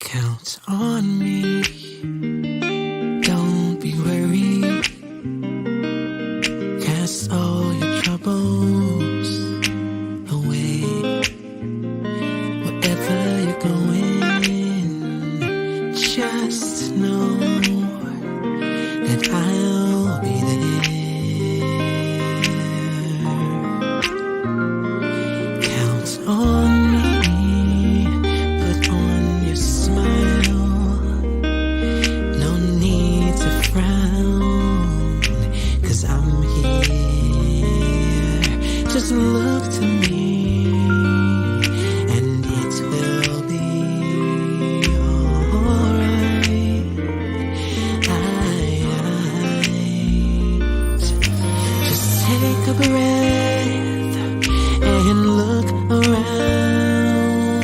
Count on me, don't be worried. Cast all your troubles away. Wherever you're going, just know that I'll be there. Count on me. Just look to me, and it will be alright. Just take a breath and look around,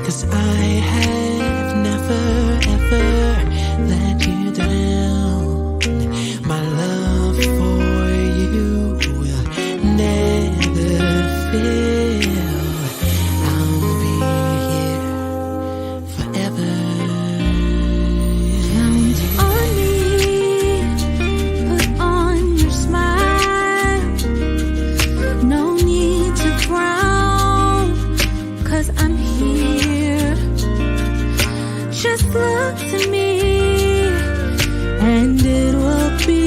'cause I have never ever let you down. My love for you will never fail. I'll be here forever. Count on me, put on your smile. No need to frown, 'cause I'm here. Just look to me, and it will be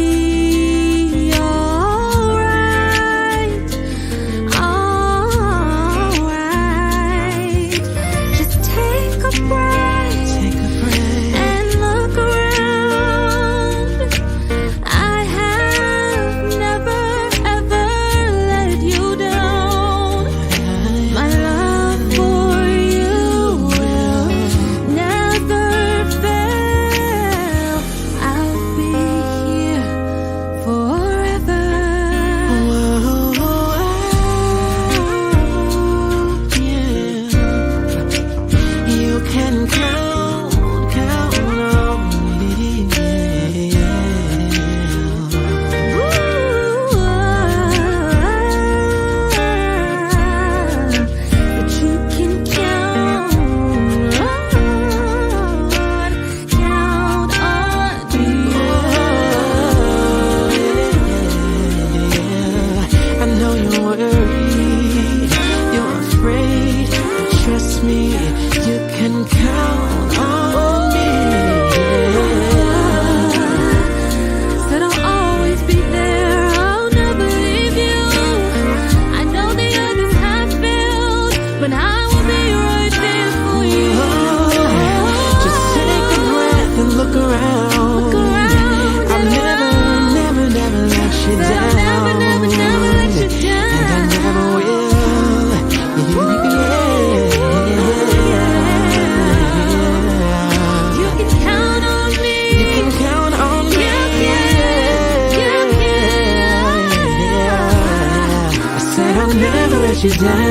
you down.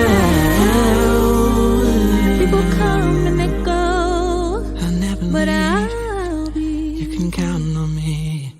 People come and they go, I'll never but leave. I'll be. You can count on me.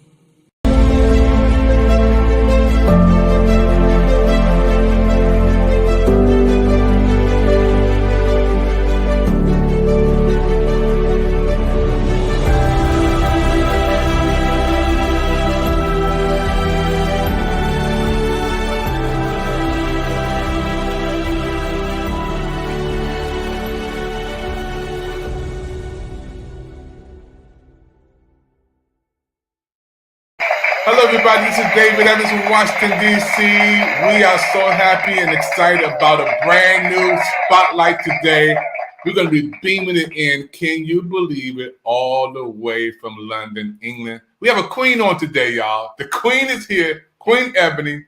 everybody. This is David Evans from Washington, D.C. We are so happy and excited about a brand new spotlight today. We're going to be beaming it in, can you believe it, all the way from London, England. We have a queen on today, y'all. The queen is here, Queen Ebony,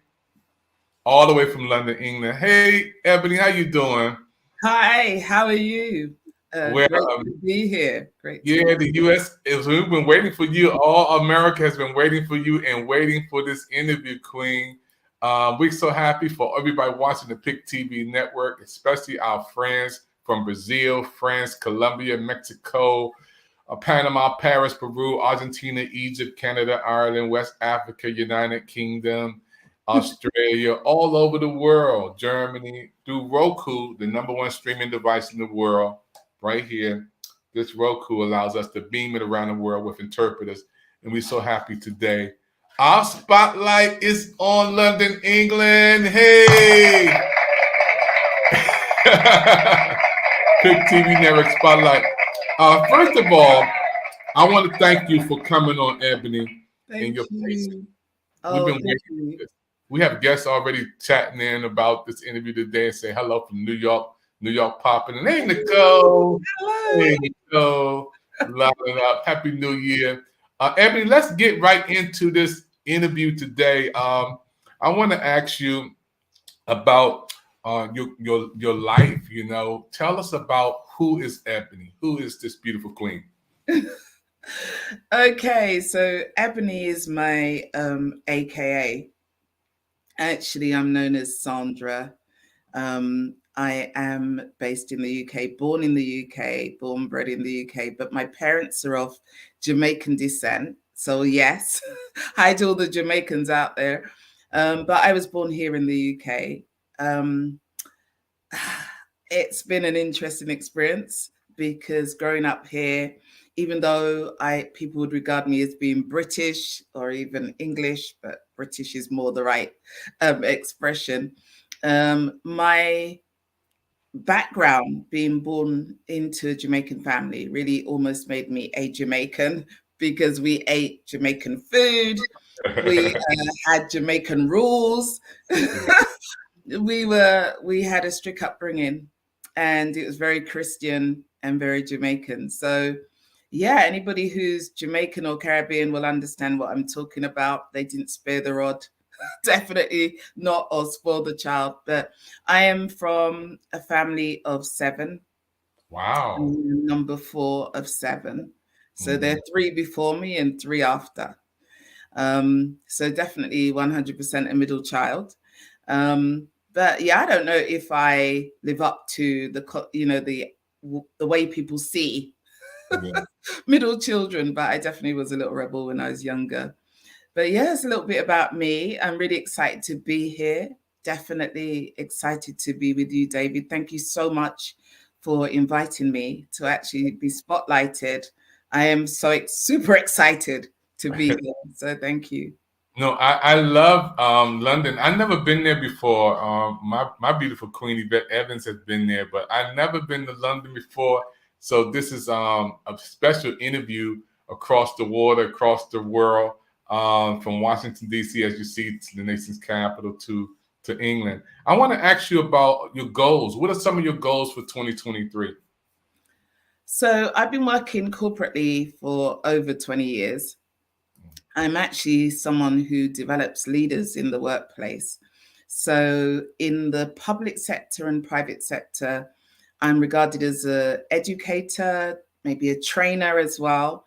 all the way from London, England. Hey, Ebony, how you doing? Hi, how are you? Well, Great to be here. Great to yeah, be the U.S. is. We've been waiting for you. All America has been waiting for you and waiting for this interview, Queen. We're so happy for everybody watching the Pick TV network, especially our friends from Brazil, France, Colombia, Mexico, Panama, Paris, Peru, Argentina, Egypt, Canada, Ireland, West Africa, United Kingdom, Australia, all over the world, Germany, through Roku, the number one streaming device in the world, right here. This Roku allows us to beam it around the world with interpreters, and we're so happy today. Our spotlight is on London, England. Hey! Pick TV Network Spotlight. First of all, I want to thank you for coming on, Ebony, and your patience. you. We've been waiting for this. We have guests already chatting in about this interview today and say hello from New York popping. And hey, Nicole. Hello. Hey, Nicole. Love it up. Happy New Year. Ebony, let's get right into this interview today. I want to ask you about your life. You know, tell us about who is Ebony. Who is this beautiful queen? Okay, so Ebony is my AKA. Actually, I'm known as Sandra. I am based in the UK, born in the UK, born bred in the UK, but my parents are of Jamaican descent. So yes, hi to all the Jamaicans out there. But I was born here in the UK. It's been an interesting experience because growing up here, even though people would regard me as being British or even English, but British is more the right expression. My background, being born into a Jamaican family, really almost made me a Jamaican because we ate Jamaican food, we had Jamaican rules. We had a strict upbringing, and it was very Christian and very Jamaican. So yeah, anybody who's Jamaican or Caribbean will understand what I'm talking about. They didn't spare the rod. Definitely not, or spoil the child. But I am from a family of 7. Wow. I'm number 4 of 7. So there are 3 before me and 3 after. So definitely 100% a middle child. But yeah, I don't know if I live up to the way people see middle children, but I definitely was a little rebel when I was younger. But yeah, it's a little bit about me. I'm really excited to be here. Definitely excited to be with you, David. Thank you so much for inviting me to actually be spotlighted. I am so super excited to be here. So thank you. No, I love London. I've never been there before. My beautiful queen Yvette Evans has been there, but I've never been to London before. So this is a special interview across the water, across the world, from Washington, D.C., as you see, to the nation's capital, to England. I want to ask you about your goals. What are some of your goals for 2023? So I've been working corporately for over 20 years. I'm actually someone who develops leaders in the workplace. So in the public sector and private sector, I'm regarded as an educator, maybe a trainer as well.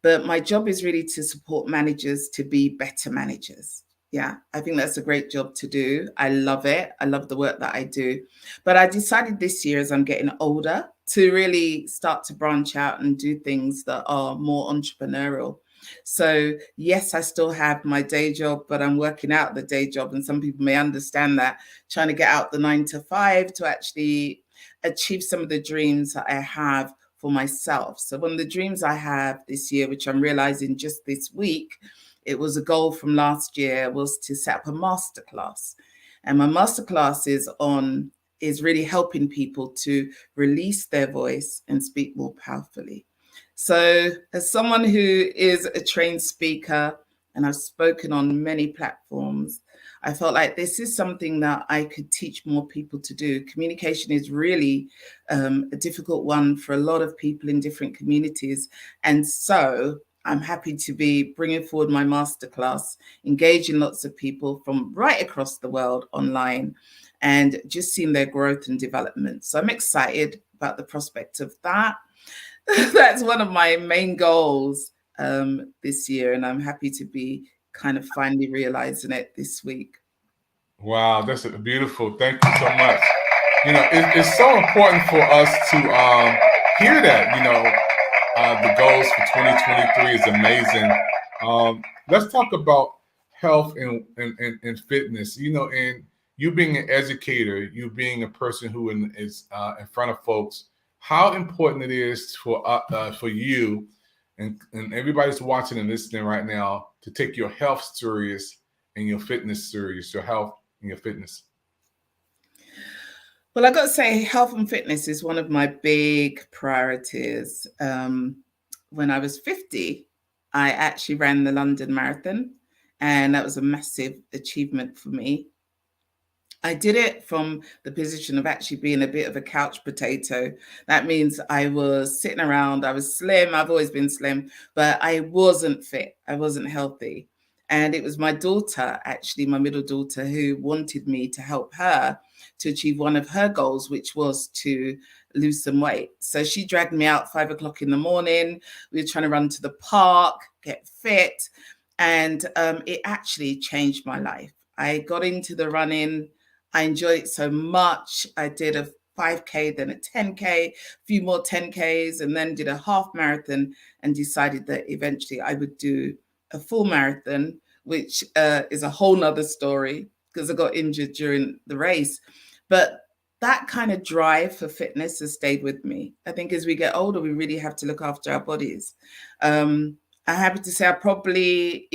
But my job is really to support managers to be better managers. Yeah, I think that's a great job to do. I love it. I love the work that I do. But I decided this year, as I'm getting older, to really start to branch out and do things that are more entrepreneurial. So yes, I still have my day job, but I'm working out the day job. And some people may understand that, trying to get out the 9 to 5 to actually achieve some of the dreams that I have for myself. So one of the dreams I have this year, which I'm realizing just this week, it was a goal from last year, was to set up a masterclass. And my masterclass is really helping people to release their voice and speak more powerfully. So as someone who is a trained speaker, and I've spoken on many platforms. I felt like this is something that I could teach more people to do. Communication is really a difficult one for a lot of people in different communities. And so I'm happy to be bringing forward my masterclass, engaging lots of people from right across the world online and just seeing their growth and development. So I'm excited about the prospect of that. That's one of my main goals this year, and I'm happy to be kind of finally realizing it this week. Wow, that's beautiful. Thank you so much. It's so important for us to hear that. The goals for 2023 is amazing. Let's talk about health and fitness. And you being an educator, you being a person who is in front of folks, how important it is for you and everybody's watching and listening right now to take your health serious and your fitness serious, your health and your fitness. Well, I got to say, health and fitness is one of my big priorities. When I was 50, I actually ran the London Marathon, and that was a massive achievement for me. I did it from the position of actually being a bit of a couch potato. That means I was sitting around, I was slim, I've always been slim, but I wasn't fit, I wasn't healthy. And it was my daughter, actually, my middle daughter, who wanted me to help her to achieve one of her goals, which was to lose some weight. So she dragged me out 5 o'clock in the morning. We were trying to run to the park, get fit. And it actually changed my life. I got into the running. I enjoyed it so much. I did a 5K, then a 10K, a few more 10Ks, and then did a half marathon and decided that eventually I would do a full marathon, which is a whole nother story because I got injured during the race. But that kind of drive for fitness has stayed with me. I think as we get older, we really have to look after our bodies. I'm happy to say I probably,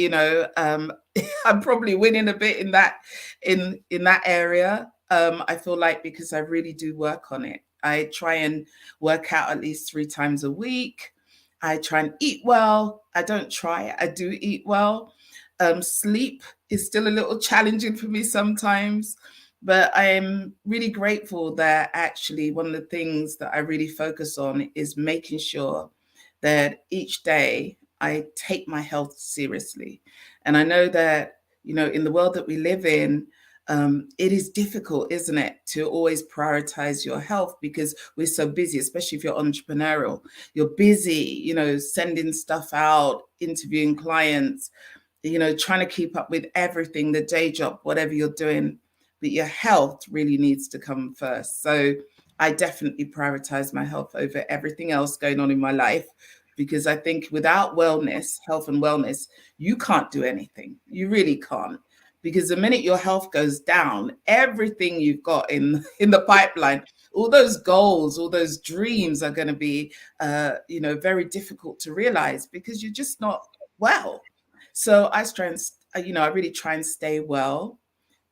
I'm probably winning a bit in that area. I feel like because I really do work on it. I try and work out at least 3 times a week. I try and eat well. I don't try, I do eat well. Sleep is still a little challenging for me sometimes, but I'm really grateful that actually one of the things that I really focus on is making sure that each day I take my health seriously. And I know that, in the world that we live in, it is difficult, isn't it, to always prioritize your health because we're so busy, especially if you're entrepreneurial. You're busy, sending stuff out, interviewing clients, trying to keep up with everything, the day job, whatever you're doing. But your health really needs to come first. So I definitely prioritize my health over everything else going on in my life, because I think without wellness, health and wellness, you can't do anything. You really can't. Because the minute your health goes down, everything you've got in the pipeline, all those goals, all those dreams are going to be, very difficult to realize because you're just not well. So I really try and stay well.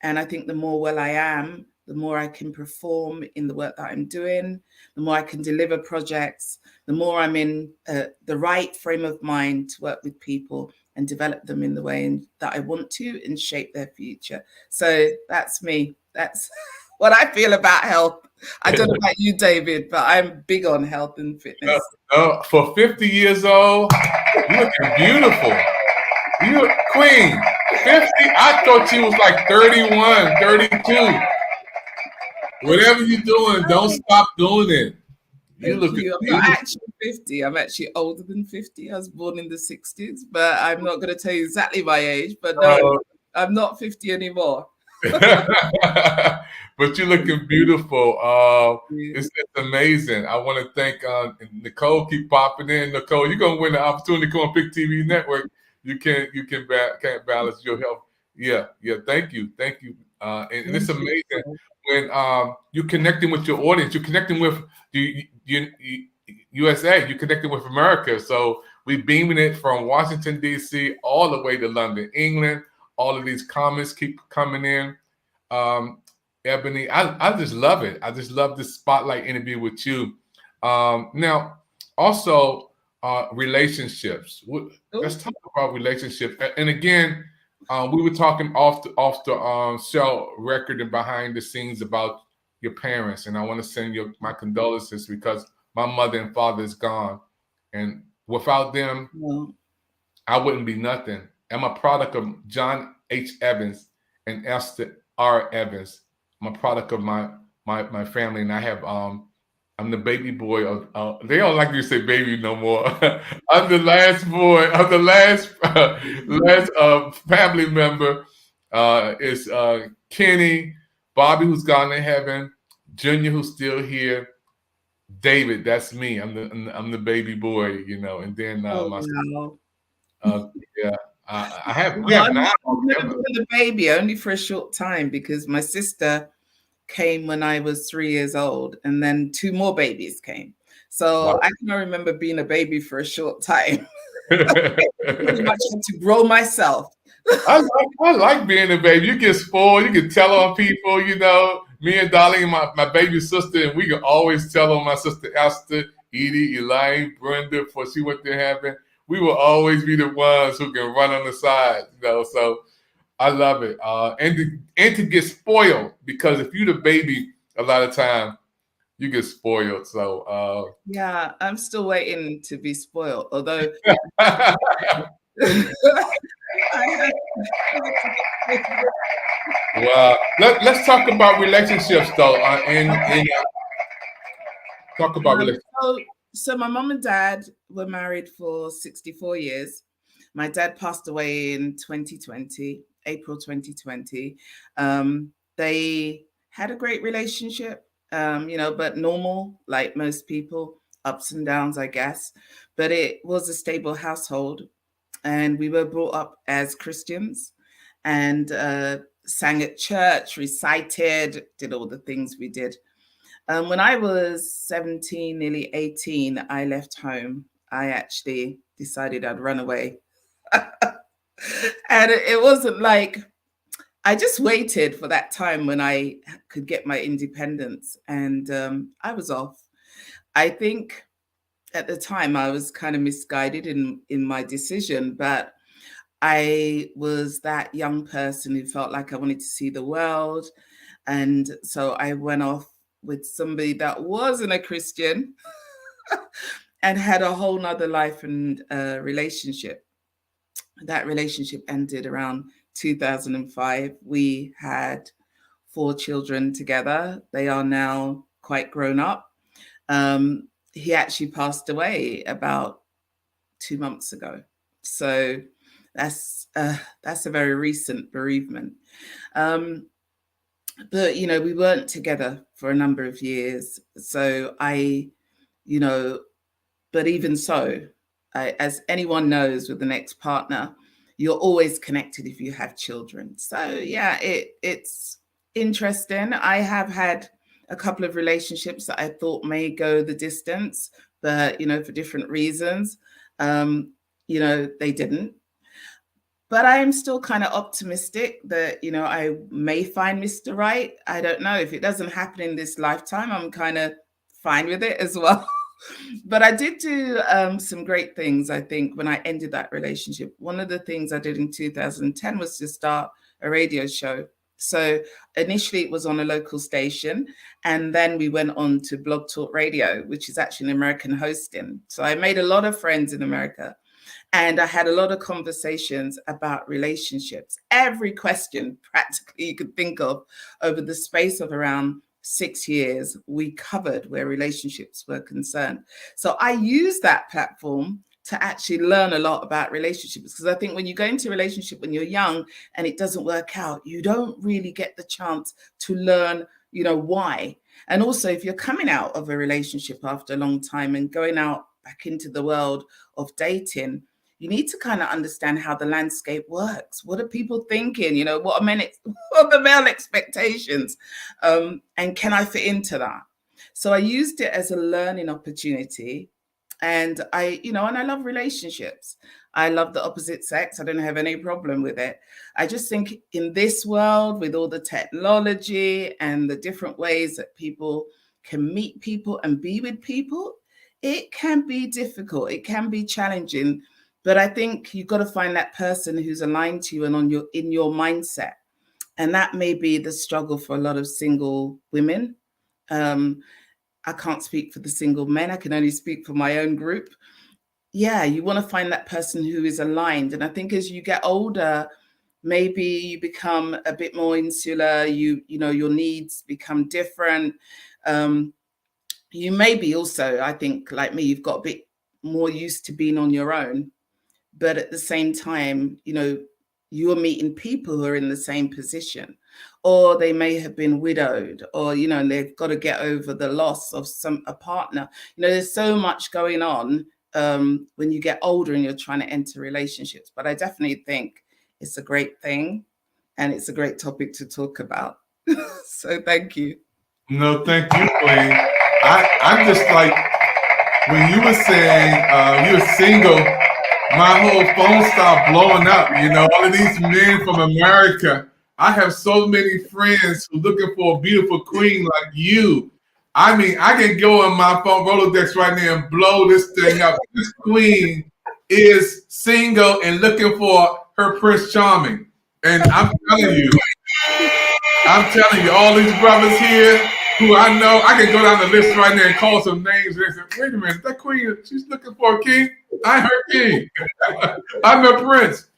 And I think the more well I am, the more I can perform in the work that I'm doing, the more I can deliver projects, the more I'm in the right frame of mind to work with people and develop them in the way that I want to and shape their future. So that's me. That's what I feel about health. I don't know about you, David, but I'm big on health and fitness. For 50 years old, you looking beautiful. You queen. 50? I thought you was like 31, 32. Whatever you're doing, don't stop doing it. I'm not actually 50. I'm actually older than 50. I was born in the 60s, but I'm not going to tell you exactly my age. But no, I'm not 50 anymore. But you're looking beautiful. It's amazing. I want to thank Nicole. Keep popping in, Nicole. You're gonna win the opportunity to come on Pick TV Network. You can't balance your health. Yeah. Thank you. And it's amazing when you're connecting with your audience. You're connecting with the USA. You're connecting with America. So we're beaming it from Washington D.C. all the way to London, England. All of these comments keep coming in. Ebony, I just love it. I just love this spotlight interview with you. Now, also, relationships. Let's Cool. talk about relationships. And again, we were talking off the show record and behind the scenes about your parents, and I want to send you my condolences because my mother and father is gone, and without them, Well, I wouldn't be nothing. I'm a product of John H. Evans and Esther R. Evans. I'm a product of my family, and I have I'm the baby boy of. They don't like you to say baby no more. I'm the last boy. I'm the last family member. Is Kenny, Bobby, who's gone to heaven, Junior, who's still here, David. That's me. I'm the baby boy, you know. And then oh my wow. uh, yeah, I have we Well, have 9 I've never members. been a baby, only for a short time, because my sister came when I was 3 years old, and then 2 more babies came. So Wow. I can remember being a baby for a short time. Pretty much had to grow myself. I like being a baby. You get spoiled. You can tell on people. You know, me and Darlene, my baby sister, and we can always tell on my sister Esther, Edie, Elaine, Brenda, before she went to heaven. We will always be the ones who can run on the side. You know, so I love it. And to get spoiled, because if you're the baby, a lot of time you get spoiled. So Yeah, I'm still waiting to be spoiled, although well, let's talk about relationships though. And talk about relationships. so my mom and dad were married for 64 years. My dad passed away in 2020, April 2020. They had a great relationship, but normal, like most people, ups and downs, I guess. But it was a stable household, and we were brought up as Christians, and sang at church, recited, did all the things we did. When I was 17, nearly 18, I left home. I actually decided I'd run away. And it wasn't like, I just waited for that time when I could get my independence, and I was off. I think at the time I was kind of misguided in my decision, but I was that young person who felt like I wanted to see the world. And so I went off with somebody that wasn't a Christian and had a whole nother life and relationship. That relationship ended around 2005. We had 4 children together. They are now quite grown up. He actually passed away about 2 months ago. So that's a very recent bereavement. But we weren't together for a number of years. So but even so, as anyone knows, with the next partner, you're always connected if you have children. So yeah, it's interesting. I have had a couple of relationships that I thought may go the distance, but for different reasons, they didn't. But I am still kind of optimistic that, I may find Mr. Right. I don't know. If it doesn't happen in this lifetime, I'm kind of fine with it as well. But I did do some great things, I think, when I ended that relationship. One of the things I did in 2010 was to start a radio show. So initially it was on a local station, and then we went on to Blog Talk Radio, which is actually an American hosting. So I made a lot of friends in America. And I had a lot of conversations about relationships. Every question practically you could think of over the space of around 6 years, we covered where relationships were concerned. So I used that platform to actually learn a lot about relationships, because I think when you go into a relationship when you're young and it doesn't work out, you don't really get the chance to learn, why. And also, if you're coming out of a relationship after a long time and going out back into the world of dating, you need to kind of understand how the landscape works. What are people thinking? What are the male expectations? And can I fit into that? So I used it as a learning opportunity. And I love relationships. I love the opposite sex. I don't have any problem with it. I just think in this world, with all the technology and the different ways that people can meet people and be with people, It can be difficult. It can be challenging, but I think you've got to find that person who's aligned to you and in your mindset. And that may be the struggle for a lot of single women. I can't speak for the single men. I can only speak for my own group. Yeah, you want to find that person who is aligned. And I think as you get older, maybe you become a bit more insular. You know, your needs become different. You may be also, I think, like me, you've got a bit more used to being on your own. But at the same time, you know, you're meeting people who are in the same position, or they may have been widowed, or, you know, and they've got to get over the loss of a partner. You know, there's so much going on when you get older and you're trying to enter relationships. But I definitely think it's a great thing, and it's a great topic to talk about. So thank you. No, thank you, Queen. I'm just like, when you were saying you were single, my whole phone stopped blowing up. You know, all of these men from America. I have so many friends who are looking for a beautiful queen like you. I mean, I can go on my phone Rolodex right now and blow this thing up. This queen is single and looking for her Prince Charming. And I'm telling you, all these brothers here who I know, I can go down the list right now and call some names and say, wait a minute, that queen, she's looking for a king. I'm her king. I'm a prince.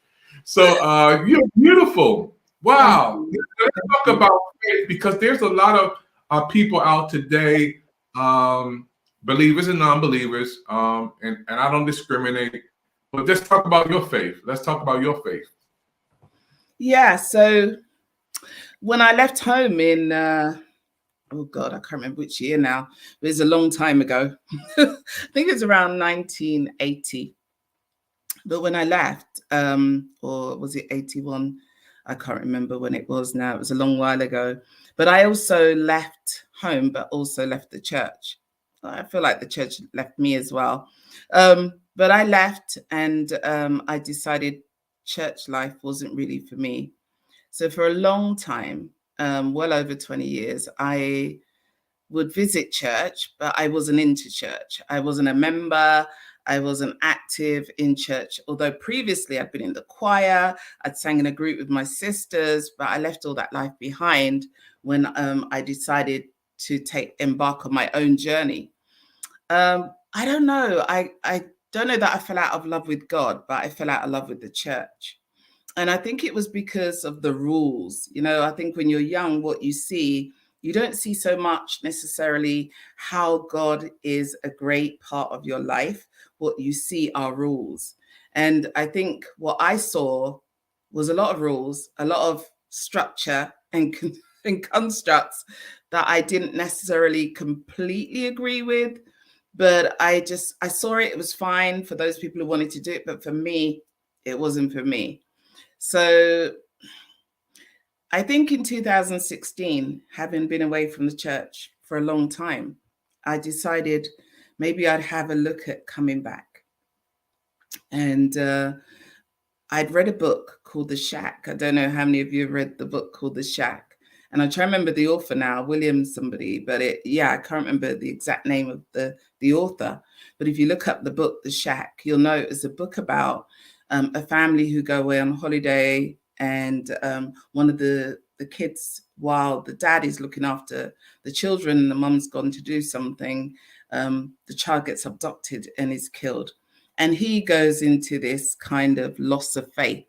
So you're beautiful. Wow. Let's talk about faith, because there's a lot of people out today, believers and non-believers, and I don't discriminate, but just talk about your faith. Let's talk about your faith. Yeah, so when I left home in, oh God, I can't remember which year now. It was a long time ago. I think it was around 1980. But when I left, or was it 81? I can't remember when it was now. It was a long while ago. But I also left home, but also left the church. I feel like the church left me as well. But I left, and I decided church life wasn't really for me. So for a long time, well over 20 years, I would visit church, but I wasn't into church. I wasn't a member. I wasn't active in church, although previously I'd been in the choir. I'd sang in a group with my sisters, but I left all that life behind when I decided to embark on my own journey. I don't know. I don't know that I fell out of love with God, but I fell out of love with the church. And I think it was because of the rules. You know, I think when you're young, what you see, you don't see so much necessarily how God is a great part of your life. What you see are rules. And I think what I saw was a lot of rules, a lot of structure and constructs that I didn't necessarily completely agree with. But I saw it was fine for those people who wanted to do it. But for me, it wasn't for me. So I think in 2016, having been away from the church for a long time, I decided maybe I'd have a look at coming back. And I'd read a book called The Shack. I don't know how many of you have read the book called The Shack. And I try to remember the author now, William somebody, but I can't remember the exact name of the author. But if you look up the book, The Shack, you'll know it's a book about a family who go away on holiday, and one of the kids, while the dad is looking after the children and the mum's gone to do something, the child gets abducted and is killed. And he goes into this kind of loss of faith.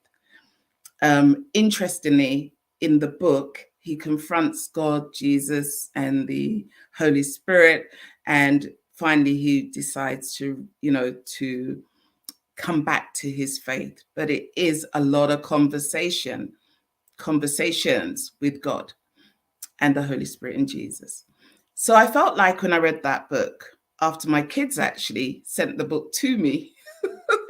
Interestingly, in the book, he confronts God, Jesus, and the Holy Spirit. And finally, he decides to come back to his faith. But it is a lot of conversations with God and the Holy Spirit and Jesus. So I felt like when I read that book, after my kids actually sent the book to me,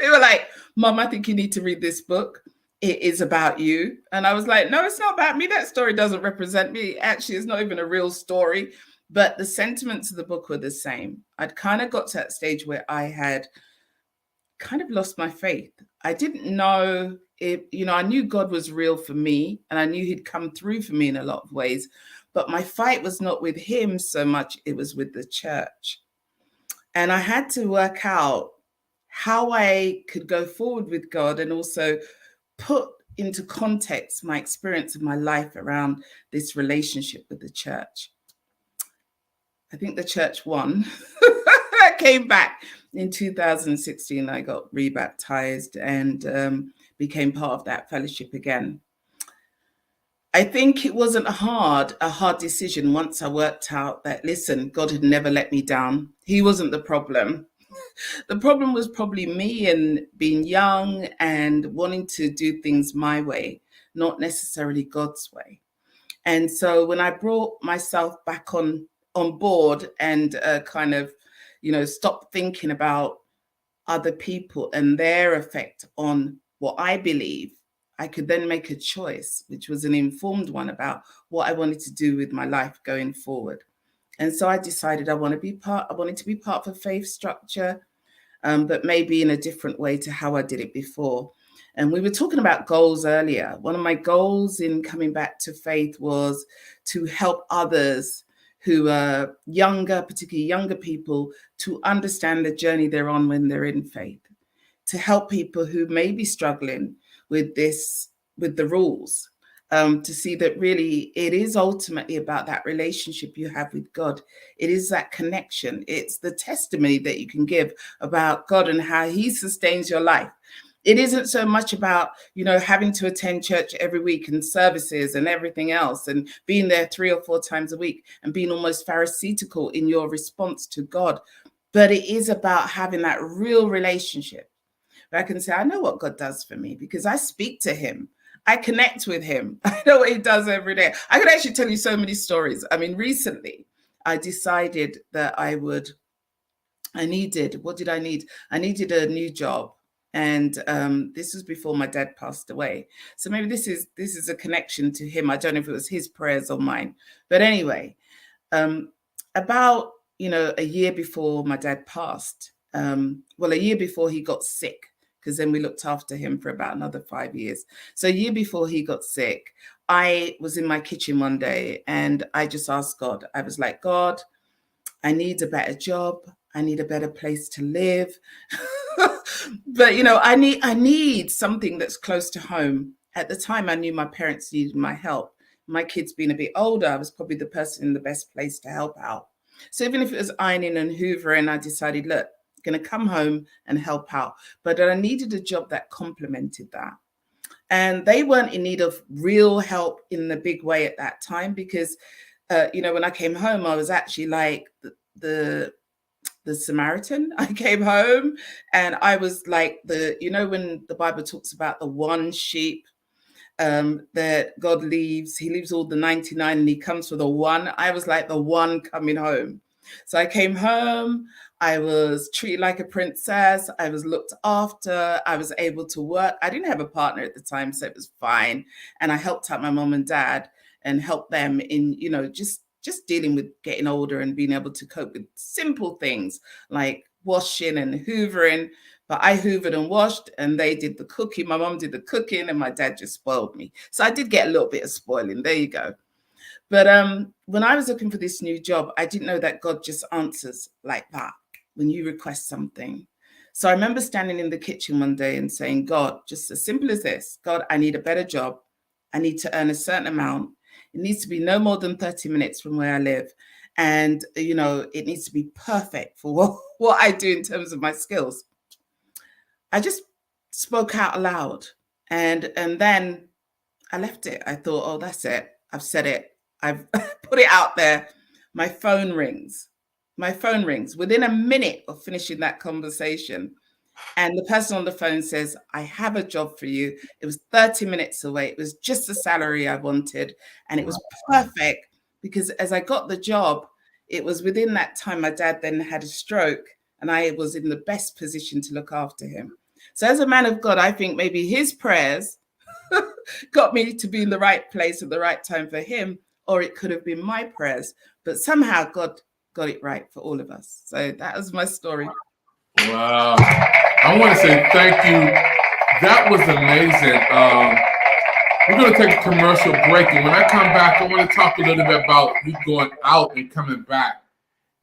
they were like, Mom, I think you need to read this book. It is about you. And I was like, no, it's not about me. That story doesn't represent me. Actually, it's not even a real story. But the sentiments of the book were the same. I'd kind of got to that stage where I had kind of lost my faith. I didn't know if, I knew God was real for me, and I knew he'd come through for me in a lot of ways. But my fight was not with him so much. It was with the church. And I had to work out how I could go forward with God and also put into context my experience of my life around this relationship with the church. I think the church won. I came back in 2016. I got rebaptized and became part of that fellowship again. I think it wasn't a hard decision once I worked out that, listen, God had never let me down. He wasn't the problem. The problem was probably me and being young and wanting to do things my way, not necessarily God's way. And so when I brought myself back on board and kind of, stopped thinking about other people and their effect on what I believe, I could then make a choice, which was an informed one about what I wanted to do with my life going forward. And so I decided I wanted to be part of a faith structure, but maybe in a different way to how I did it before. And we were talking about goals earlier. One of my goals in coming back to faith was to help others who are younger, particularly younger people, to understand the journey they're on when they're in faith, to help people who may be struggling with the rules, to see that really it is ultimately about that relationship you have with God. It is that connection. It's the testimony that you can give about God and how he sustains your life. It isn't so much about, having to attend church every week and services and everything else and being there 3 or 4 times a week and being almost pharisaical in your response to God. But it is about having that real relationship where I can say, I know what God does for me because I speak to him. I connect with him. I know what he does every day. I could actually tell you so many stories. I mean, recently I decided that I needed a new job. And this was before my dad passed away. So maybe this is a connection to him. I don't know if it was his prayers or mine. But anyway, about, a year before my dad passed, a year before he got sick, because then we looked after him for about another 5 years. So a year before he got sick, I was in my kitchen one day and I just asked God. I was like, God, I need a better job. I need a better place to live. But, I need something that's close to home. At the time, I knew my parents needed my help. My kids being a bit older, I was probably the person in the best place to help out. So even if it was ironing and hoovering, I decided, look, I'm going to come home and help out. But I needed a job that complemented that. And they weren't in need of real help in the big way at that time because, when I came home, I was actually like the Samaritan. I came home and I was like when the Bible talks about the one sheep that God leaves, he leaves all the 99 and he comes for the one. I was like the one coming home. So I came home, I was treated like a princess, I was looked after, I was able to work. I didn't have a partner at the time, so it was fine. And I helped out my mom and dad and helped them in, just dealing with getting older and being able to cope with simple things like washing and hoovering. But I hoovered and washed and they did the cooking. My mom did the cooking and my dad just spoiled me. So I did get a little bit of spoiling. There you go. But when I was looking for this new job, I didn't know that God just answers like that when you request something. So I remember standing in the kitchen one day and saying, God, just as simple as this, God, I need a better job. I need to earn a certain amount. It needs to be no more than 30 minutes from where I live. And, it needs to be perfect for what I do in terms of my skills. I just spoke out aloud and then I left it. I thought, oh, that's it. I've said it. I've put it out there. My phone rings. Within a minute of finishing that conversation. And the person on the phone says, I have a job for you. It was 30 minutes away. It was just the salary I wanted. And it was perfect because as I got the job, it was within that time my dad then had a stroke and I was in the best position to look after him. So as a man of God, I think maybe his prayers got me to be in the right place at the right time for him, or it could have been my prayers. But somehow God got it right for all of us. So that was my story. Wow. I want to say thank you. That was amazing. We're going to take a commercial break. And when I come back, I want to talk a little bit about you going out and coming back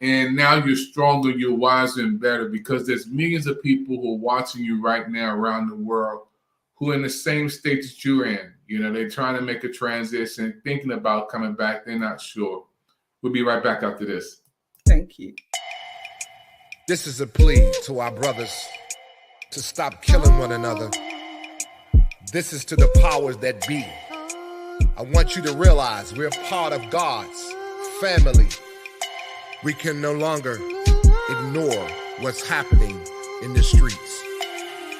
And now you're stronger, you're wiser and better, because there's millions of people who are watching you right now around the world who are in the same state that you're in. You know, they're trying to make a transition, thinking about coming back. They're not sure. We'll be right back after this. Thank you. This is a plea to our brothers to stop killing one another. This is to the powers that be. I want you to realize we're part of God's family. We can no longer ignore what's happening in the streets.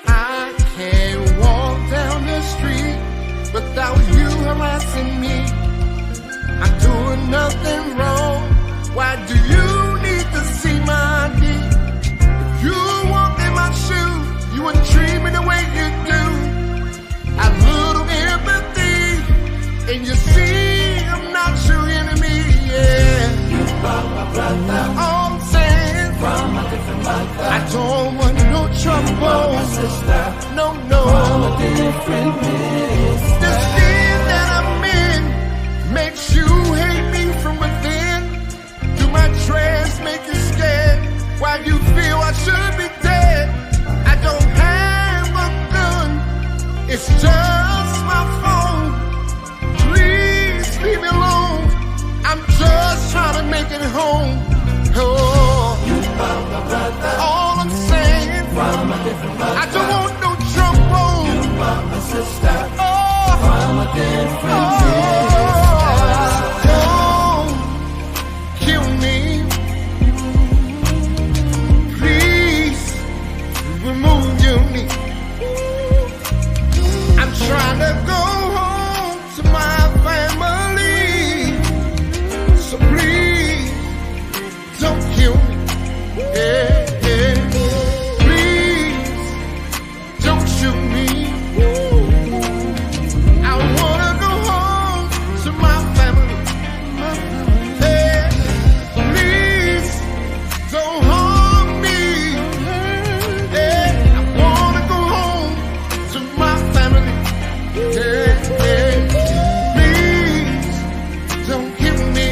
I can't walk down the street without you harassing me. I'm doing nothing wrong. Why do you need to see my ID? If you walk in my shoes, you wouldn't treat me the way you do. A little empathy, and you see I'm not your enemy, yeah. All I'm saying, from a different mother. I don't want no trouble, my sister. No, from a different place. The skin that I'm in makes you hate me from within. Do my dress make you scared? Why you feel I should be dead? I don't have a gun, it's just my phone. Please leave me alone. I'm just trying to make it home. Oh, all I'm saying, from a different mother. I don't want no trouble. You are my sister. Oh, from a different kill me. Please remove your knee. I'm trying to go home to my family. So please, don't kill me. Yeah, yeah. Please, don't shoot me. I wanna go home to my family. Yeah. Please, don't harm me. Yeah. I wanna go home to my family. Yeah, yeah. Please, don't kill me.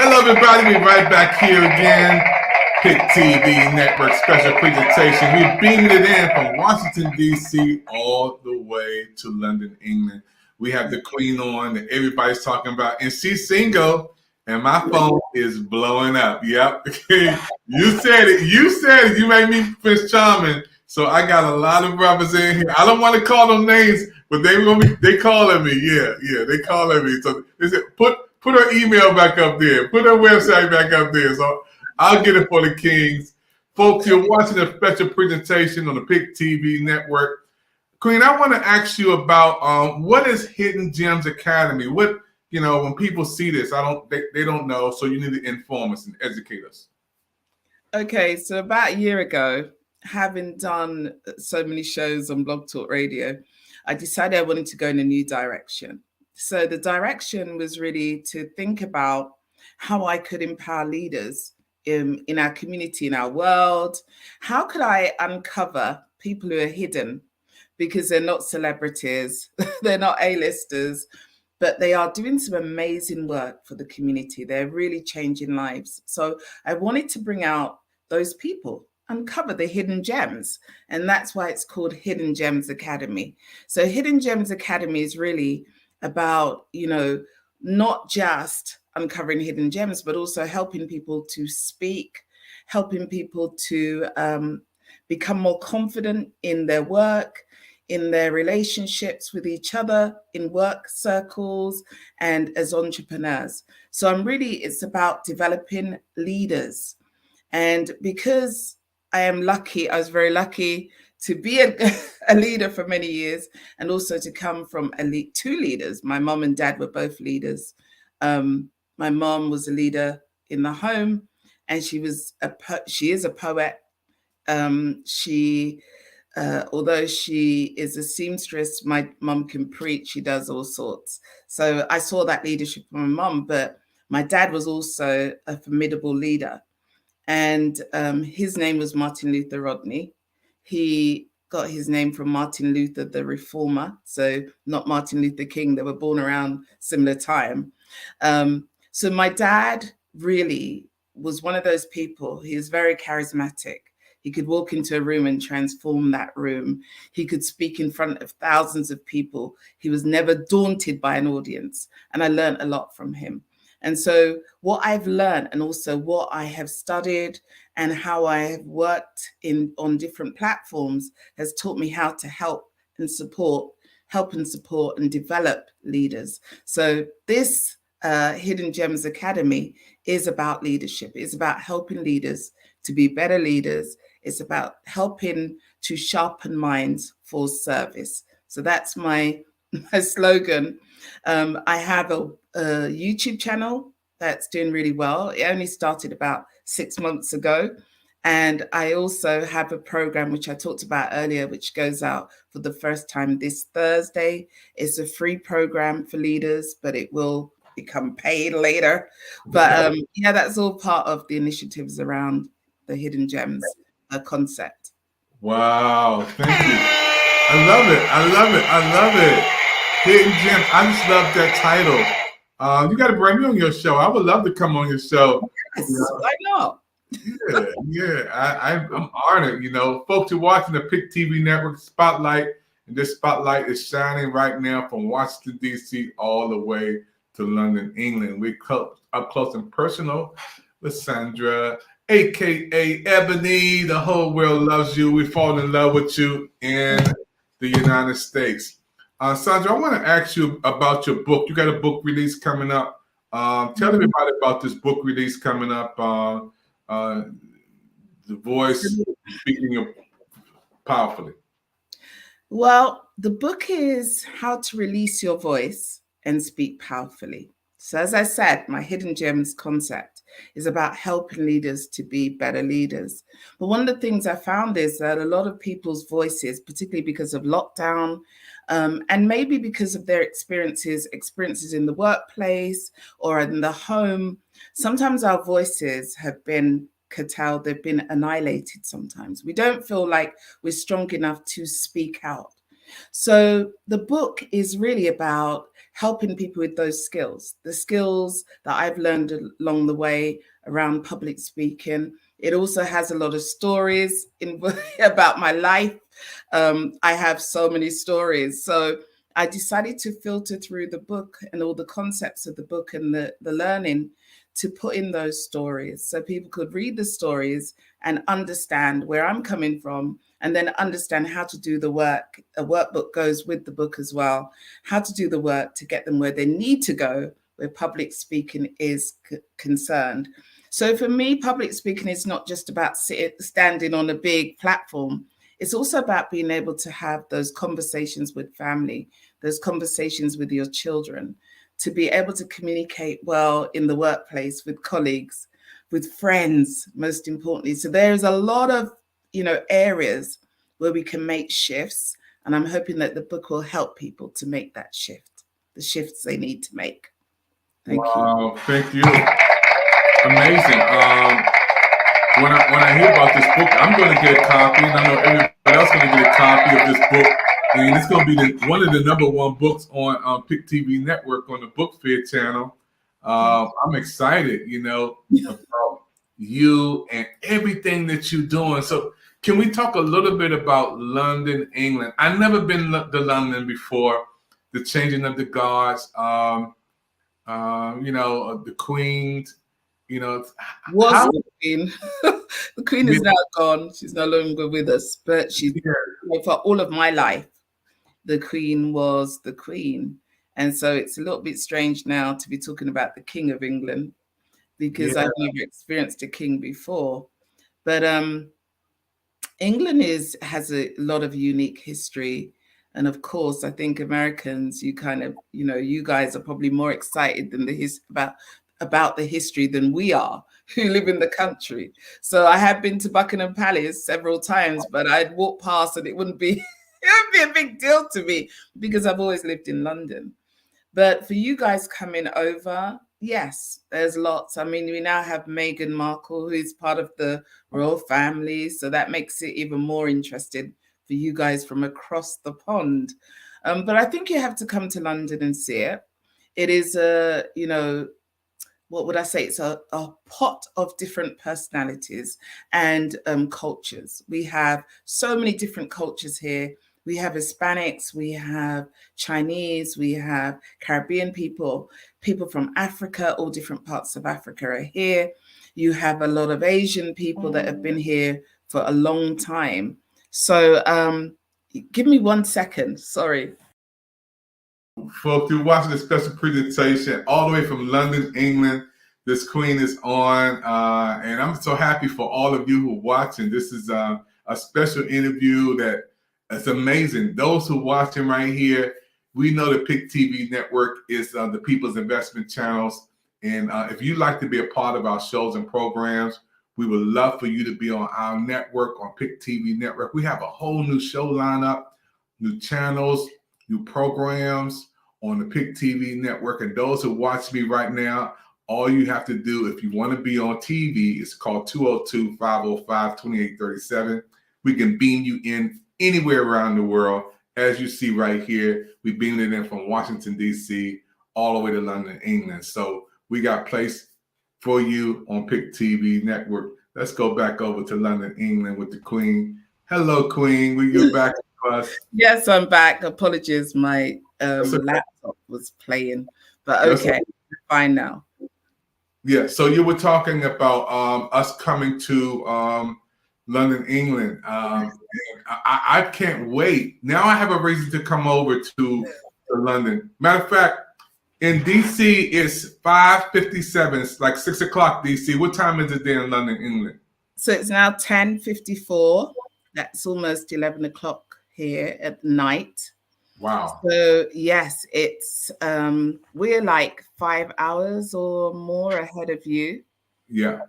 Hello, everybody. We're right back here again. Pick TV Network special presentation. We're beaming it in from Washington, D.C. all the way to London, England. We have the Queen on that everybody's talking about, and she's single, and my phone is blowing up. Yep. You said it. You said it. You made me Prince Charming. So I got a lot of brothers in here. I don't want to call them names, but they calling me. Yeah, they calling me. So they said, put her email back up there. Put her website back up there. So I'll get it for the Kings. Folks, you're watching a special presentation on the Pick TV Network. Queen, I want to ask you about what is Hidden Gems Academy? What, when people see this, they don't know, so you need to inform us and educate us. Okay, so about a year ago, having done so many shows on Blog Talk Radio, I decided I wanted to go in a new direction. So the direction was really to think about how I could empower leaders in our community, in our world. How could I uncover people who are hidden because they're not celebrities, they're not A-listers, but they are doing some amazing work for the community. They're really changing lives. So I wanted to bring out those people, uncover the hidden gems. And that's why it's called Hidden Gems Academy. So Hidden Gems Academy is really about, not just uncovering hidden gems, but also helping people to speak, helping people to become more confident in their work, in their relationships with each other, in work circles, and as entrepreneurs. So it's about developing leaders. And because I was very lucky to be a leader for many years, and also to come from two leaders. My mom and dad were both leaders. My mom was a leader in the home, and she is a poet. Although she is a seamstress, my mum can preach. She does all sorts. So I saw that leadership from my mum, but my dad was also a formidable leader. And his name was Martin Luther Rodney. He got his name from Martin Luther, the reformer. So not Martin Luther King. They were born around similar time. So my dad really was one of those people. He was very charismatic. He could walk into a room and transform that room. He could speak in front of thousands of people. He was never daunted by an audience. And I learned a lot from him. And so what I've learned, and also what I have studied and how I have worked on different platforms, has taught me how to help and support and develop leaders. So this Hidden Gems Academy is about leadership. It's about helping leaders to be better leaders. It's about helping to sharpen minds for service. So that's my slogan. I have a YouTube channel that's doing really well. It only started about 6 months ago. And I also have a program, which I talked about earlier, which goes out for the first time this Thursday. It's a free program for leaders, but it will become paid later. But that's all part of the initiatives around the Hidden Gems concept. Wow, thank you. I love it. Hidden Gems. I just love that title. You got to bring me on your show. I would love to come on your show. Yes, why not? I'm honored. Folks, you're watching the Pick TV Network Spotlight, and this spotlight is shining right now from Washington, D.C. all the way to London, England. We're up close and personal with Sandra, a.k.a. Ebony. The whole world loves you. We fall in love with you in the United States. Sandra, I want to ask you about your book. You got a book release coming up. Tell everybody about this book release coming up. The voice speaking powerfully. Well, the book is How to Release Your Voice and Speak Powerfully. So as I said, my Hidden Gems concept is about helping leaders to be better leaders. But one of the things I found is that a lot of people's voices, particularly because of lockdown, and maybe because of their experiences in the workplace or in the home, sometimes our voices have been curtailed, they've been annihilated sometimes. We don't feel like we're strong enough to speak out. So the book is really about helping people with those skills, the skills that I've learned along the way around public speaking. It also has a lot of stories in about my life. I have so many stories. So I decided to filter through the book and all the concepts of the book and the learning to put in those stories so people could read the stories and understand where I'm coming from, and then understand how to do the work. A workbook goes with the book as well, how to do the work to get them where they need to go, where public speaking is concerned. So for me, public speaking is not just about standing on a big platform. It's also about being able to have those conversations with family, those conversations with your children, to be able to communicate well in the workplace with colleagues, with friends, most importantly. So there's a lot of, areas where we can make shifts. And I'm hoping that the book will help people to make that shift, the shifts they need to make. Thank you. Wow, thank you. Amazing. When I hear about this book, I'm going to get a copy, and I know everybody else going to get a copy of this book. And it's going to be one of the #1 books on Pick TV Network on the Book Fair channel. I'm excited, about you and everything that you're doing. So can we talk a little bit about London, England? I've never been to London before. The changing of the guards, the Queen. The Queen. The Queen is now gone. She's no longer with us. But she's for all of my life, the Queen was the Queen. And so it's a little bit strange now to be talking about the King of England, because I've never experienced a king before. But England has a lot of unique history. And of course, I think Americans, you guys are probably more excited than about the history than we are, who live in the country. So I have been to Buckingham Palace several times, but I'd walk past and it wouldn't be a big deal to me because I've always lived in London. But for you guys coming over, yes, there's lots. I mean, we now have Meghan Markle, who is part of the royal family. So that makes it even more interesting for you guys from across the pond. But I think you have to come to London and see it. It is what would I say? It's a pot of different personalities and cultures. We have so many different cultures here. We have Hispanics, we have Chinese, we have Caribbean people from Africa, all different parts of Africa are here. You have a lot of Asian people that have been here for a long time. So give me 1 second, sorry. Folks, you're watching a special presentation all the way from London, England. This Queen is on, and I'm so happy for all of you who are watching. This is a special interview that is amazing. Those who are watching right here, we know the Pick TV Network is the People's Investment Channels. And if you'd like to be a part of our shows and programs, we would love for you to be on our network, on Pick TV Network. We have a whole new show lineup, new channels, new programs on the Pick TV Network. And those who watch me right now, all you have to do, if you want to be on TV, is call 202-505-2837. We can beam you in anywhere around the world. As you see right here, we beamed it in from Washington, D.C., all the way to London, England. So we got place for you on Pick TV Network. Let's go back over to London, England with the Queen. Hello, Queen. Will you back with us? Yes, I'm back. Apologies, my laptop was playing, but okay, fine now. Yeah, so you were talking about us coming to London, England. I can't wait. Now I have a reason to come over to London. Matter of fact, in DC, it's 5:57. It's like 6 o'clock DC. What time is it there in London, England? So it's now 10:54. That's almost 11 o'clock here at night. Wow. So yes, it's we're like 5 hours or more ahead of you. Yeah.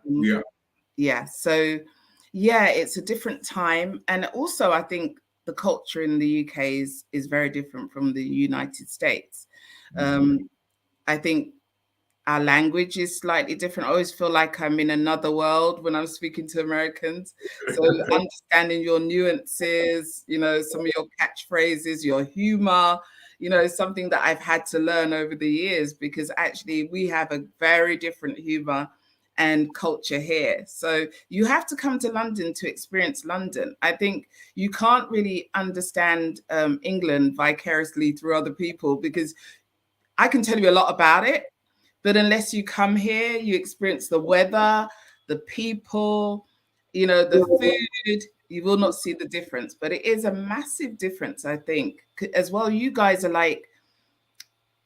Yeah. So yeah, it's a different time. And also I think the culture in the UK is very different from the United States. I think our language is slightly different. I always feel like I'm in another world when I'm speaking to Americans. So understanding your nuances, some of your catchphrases, your humor, something that I've had to learn over the years, because actually we have a very different humor and culture here. So you have to come to London to experience London. I think you can't really understand England vicariously through other people, because I can tell you a lot about it, but unless you come here, you experience the weather, the people, you know, the food, you will not see the difference. But it is a massive difference, I think. As well, you guys are like,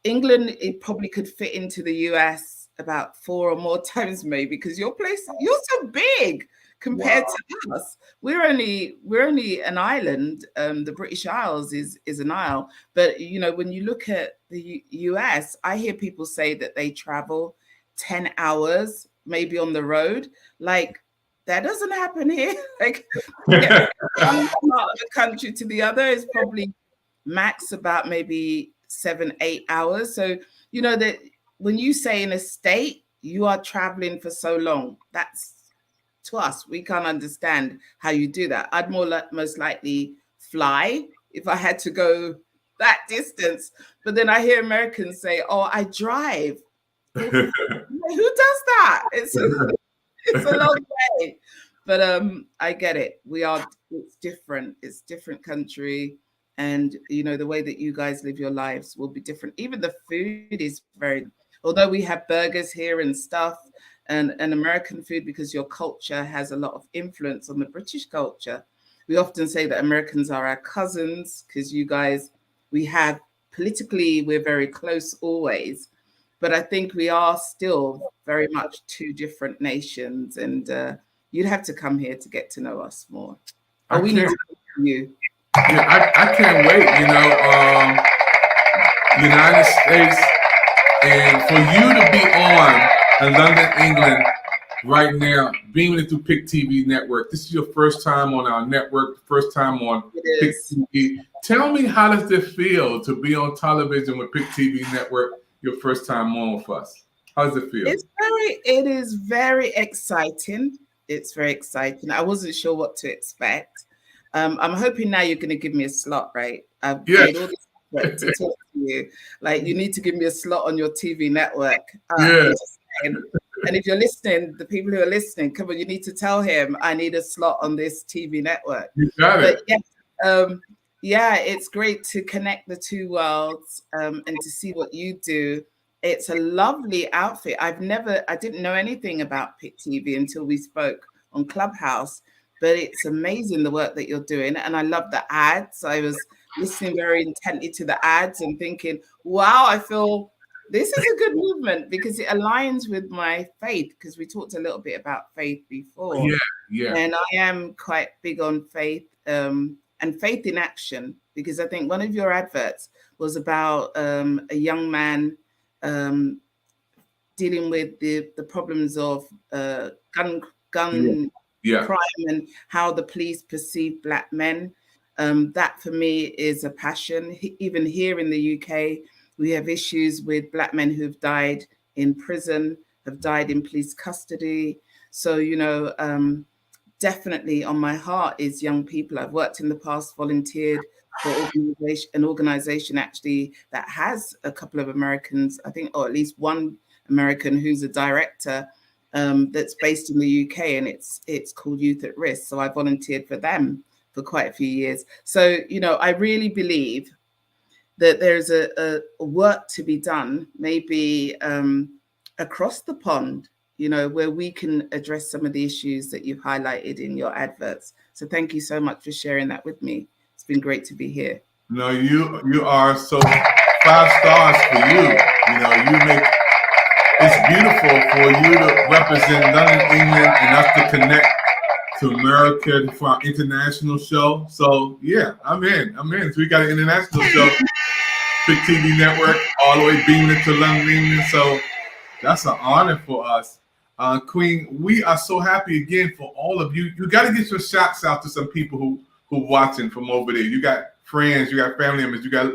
England, it probably could fit into the US about 4 or more times maybe, because your place, you're so big compared to us. We're only an island. The British Isles is an isle. But you know, when you look at the US, I hear people say that they travel 10 hours maybe on the road. Like, that doesn't happen here. Like, yeah, one part of the country to the other is probably max about maybe 7-8 hours. So you know that when you say in a state you are traveling for so long, that's, to us, we can't understand how you do that. I'd most likely fly if I had to go that distance. But then I hear Americans say, oh, I drive. Who does that? It's a long way. But I get it. It's different. It's different country. And, you know, the way that you guys live your lives will be different. Even the food is very, although we have burgers here and stuff, and American food, because your culture has a lot of influence on the British culture. We often say that Americans are our cousins, because you guys, politically, we're very close always. But I think we are still very much two different nations. And you'd have to come here to get to know us more. Or we need to know you. Yeah, I can't wait, you know, United States, and for you to be on in London, England right now, beaming it through Pick TV Network. This is your first time on our network, first time on Pick TV. Tell me, how does it feel to be on television with Pick TV Network, your first time on with us? How does it feel? It is very exciting. It's very exciting. I wasn't sure what to expect. I'm hoping now you're going to give me a slot, right? I've made all this effort to talk to you. Like, you need to give me a slot on your TV network. And if you're listening, the people who are listening, come on, you need to tell him I need a slot on this TV network. You got it. Yeah, it's great to connect the two worlds and to see what you do. It's a lovely outfit. I didn't know anything about Pick TV until we spoke on Clubhouse. But it's amazing the work that you're doing. And I love the ads. I was listening very intently to the ads and thinking, wow, I feel this is a good movement, because it aligns with my faith, because we talked a little bit about faith before. Yeah. And I am quite big on faith and faith in action, because I think one of your adverts was about a young man dealing with the problems of gun crime and how the police perceive Black men. That for me is a passion. Even here in the UK, we have issues with Black men who've died in prison, have died in police custody. So, you know, definitely on my heart is young people. I've worked in the past, volunteered for an organization actually that has a couple of Americans, I think, or at least one American who's a director, that's based in the UK, and it's called Youth at Risk. So I volunteered for them for quite a few years. So, you know, I really believe that there's a work to be done, maybe across the pond, you know, where we can address some of the issues that you've highlighted in your adverts. So thank you so much for sharing that with me. It's been great to be here. No, you are so 5 stars for you. You know, you make. It's beautiful for you to represent London, England, and us to connect to America for our international show. So yeah, I'm in. So we got an international show, Pick TV Network, all the way beaming to London, England. So that's an honor for us. Queen, we are so happy again for all of you. You got to get your shots out to some people who watching from over there. You got friends, you got family members, you got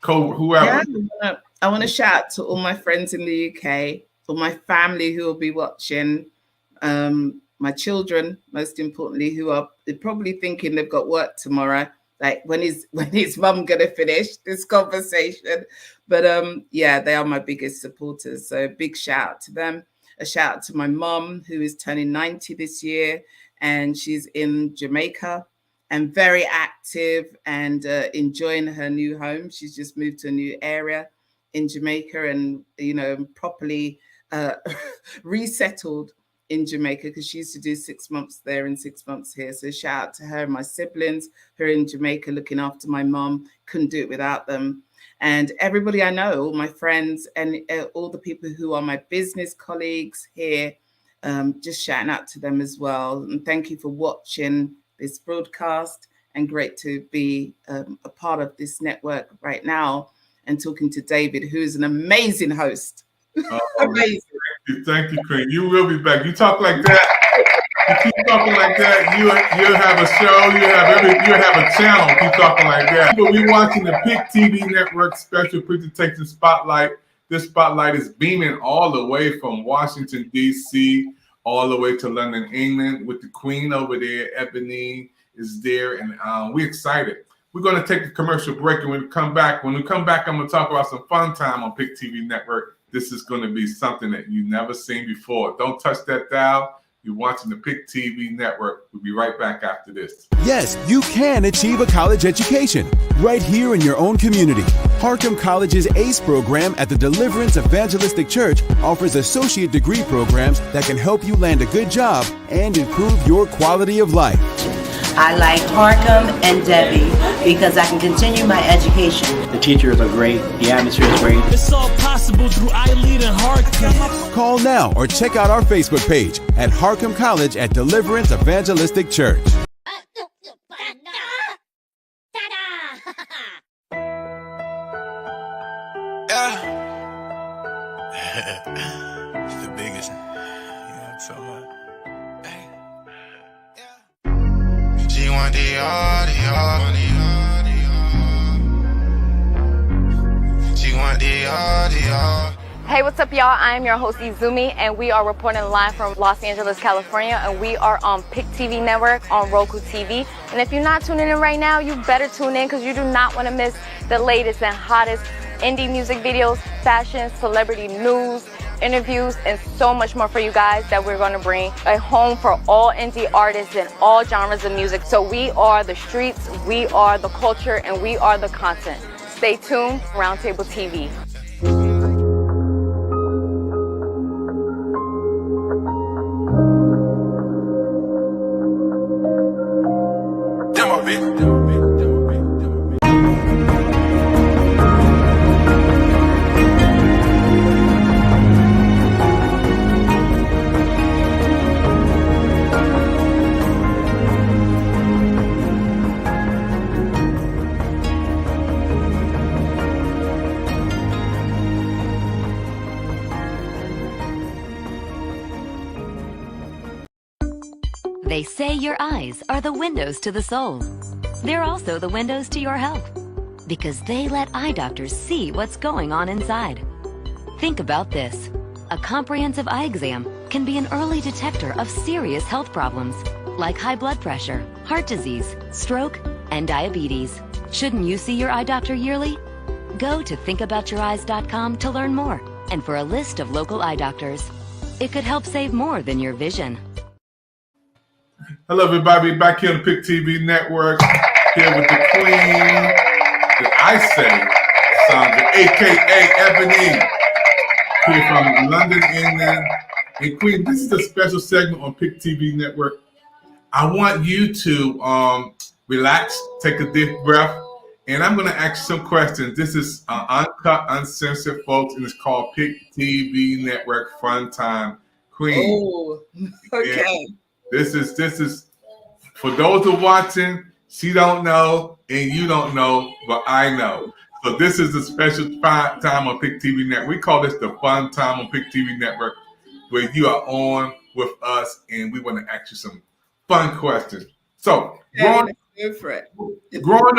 whoever. Yeah, I want to shout out to all my friends in the UK, all my family who will be watching, my children, most importantly, who are probably thinking they've got work tomorrow. Like, when is mum gonna finish this conversation? But yeah, they are my biggest supporters. So big shout out to them. a shout out to my mom, who is turning 90 this year, and she's in Jamaica and very active and enjoying her new home. She's just moved to a new area in Jamaica and, properly resettled in Jamaica, because she used to do 6 months there and 6 months here. So shout out to her and my siblings who are in Jamaica looking after my mom. Couldn't do it without them. And everybody I know, all my friends and all the people who are my business colleagues here, just shouting out to them as well. And thank you for watching this broadcast, and great to be a part of this network right now and talking to David, who is an amazing host. Amazing. Thank you, Queen. You will be back. You talk like that. You keep talking like that. You'll have a show. You'll have a channel. Keep talking like that. But we're watching the PIC TV Network special presentation spotlight. This spotlight is beaming all the way from Washington, D.C., all the way to London, England, with the Queen over there. Ebony is there, and we're excited. We're going to take a commercial break, and when we come back, I'm going to talk about some fun time on PIC TV Network. This is going to be something that you've never seen before. Don't touch that dial. You're watching the PIC TV Network. We'll be right back after this. Yes, you can achieve a college education right here in your own community. Harcum College's ACE program at the Deliverance Evangelistic Church offers associate degree programs that can help you land a good job and improve your quality of life. I like Harcum and Debbie because I can continue my education. The teachers are great. The atmosphere is great. It's all possible through iLead and Harcum. Call now or check out our Facebook page at Harcum College at Deliverance Evangelistic Church. It's the biggest. Yeah, so much. She want the audio. She want the audio. Hey, what's up, y'all? I am your host, Izumi, and we are reporting live from Los Angeles, California, and we are on PIC TV Network on Roku TV. And if you're not tuning in right now, you better tune in, because you do not want to miss the latest and hottest indie music videos, fashion, celebrity news, interviews, and so much more for you guys that we're going to bring a home for all indie artists and all genres of music. So we are the streets, we are the culture, and we are the content. Stay tuned, Roundtable TV. They say your eyes are the windows to the soul. They're also the windows to your health, because they let eye doctors see what's going on inside. Think about this. A comprehensive eye exam can be an early detector of serious health problems like high blood pressure, heart disease, stroke, and diabetes. Shouldn't you see your eye doctor yearly? Go to thinkaboutyouryes.com to learn more and for a list of local eye doctors. It could help save more than your vision. Hello, everybody. Back here on the PIC TV Network, here with the Queen, that I say, Sandra, a.k.a. Ebony, here from London, England. And Queen, this is a special segment on PIC TV Network. I want you to relax, take a deep breath, and I'm going to ask you some questions. This is uncut, uncensored, folks, and it's called PIC TV Network Fun Time. Queen. Oh, okay. Yeah. This is for those who are watching. She don't know and you don't know, but I know. So this is a special fun time on PIC TV Network. We call this the Fun Time on PIC TV Network, where you are on with us and we want to ask you some fun questions. So growing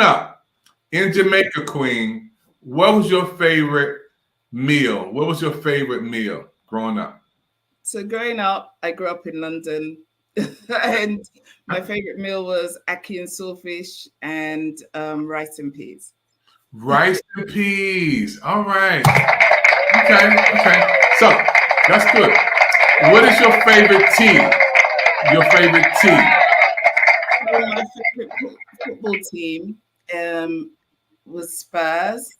up in Jamaica, Queen, what was your favorite meal? What was your favorite meal growing up? So growing up, I grew up in London. And my favorite meal was ackee and saltfish and rice and peas. Rice and peas. All right. Okay. So that's good. What is your favorite tea? Your favorite tea? Well, my favorite football team was Spurs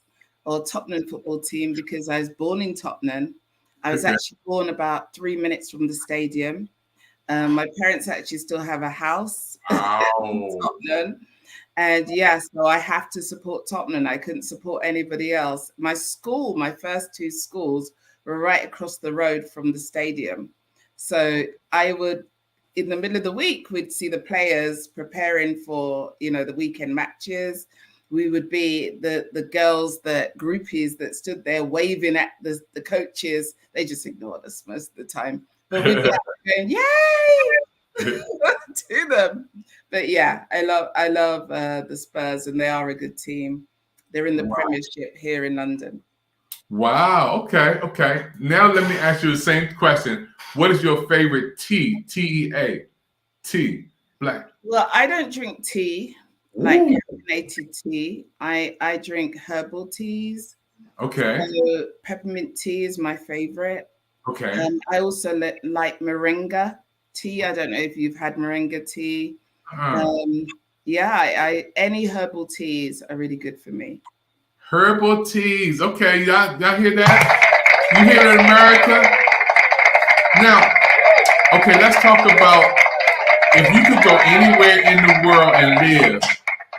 or Tottenham football team because I was born in Tottenham. I was Okay. actually born about 3 minutes from the stadium. My parents actually still have a house in Wow. Tottenham. And yeah, so I have to support Tottenham. I couldn't support anybody else. My school, my first two schools were right across the road from the stadium. So I would, in the middle of the week, we'd see the players preparing for, the weekend matches. We would be the girls, the groupies that stood there waving at the coaches. They just ignored us most of the time. But we'd be out going, yay! To them. But yeah, I love the Spurs, and they are a good team. They're in the Premiership here in London. Wow. Okay. Now let me ask you the same question. What is your favorite tea? TEA. Tea. Black. Well, I don't drink tea, like caffeinated tea. I drink herbal teas. Okay. So peppermint tea is my favorite. Okay. I also like moringa tea. I don't know if you've had moringa tea. Yeah, any herbal teas are really good for me. Herbal teas. Okay, y'all hear that? You hear it in America? Now, okay, let's talk about if you could go anywhere in the world and live,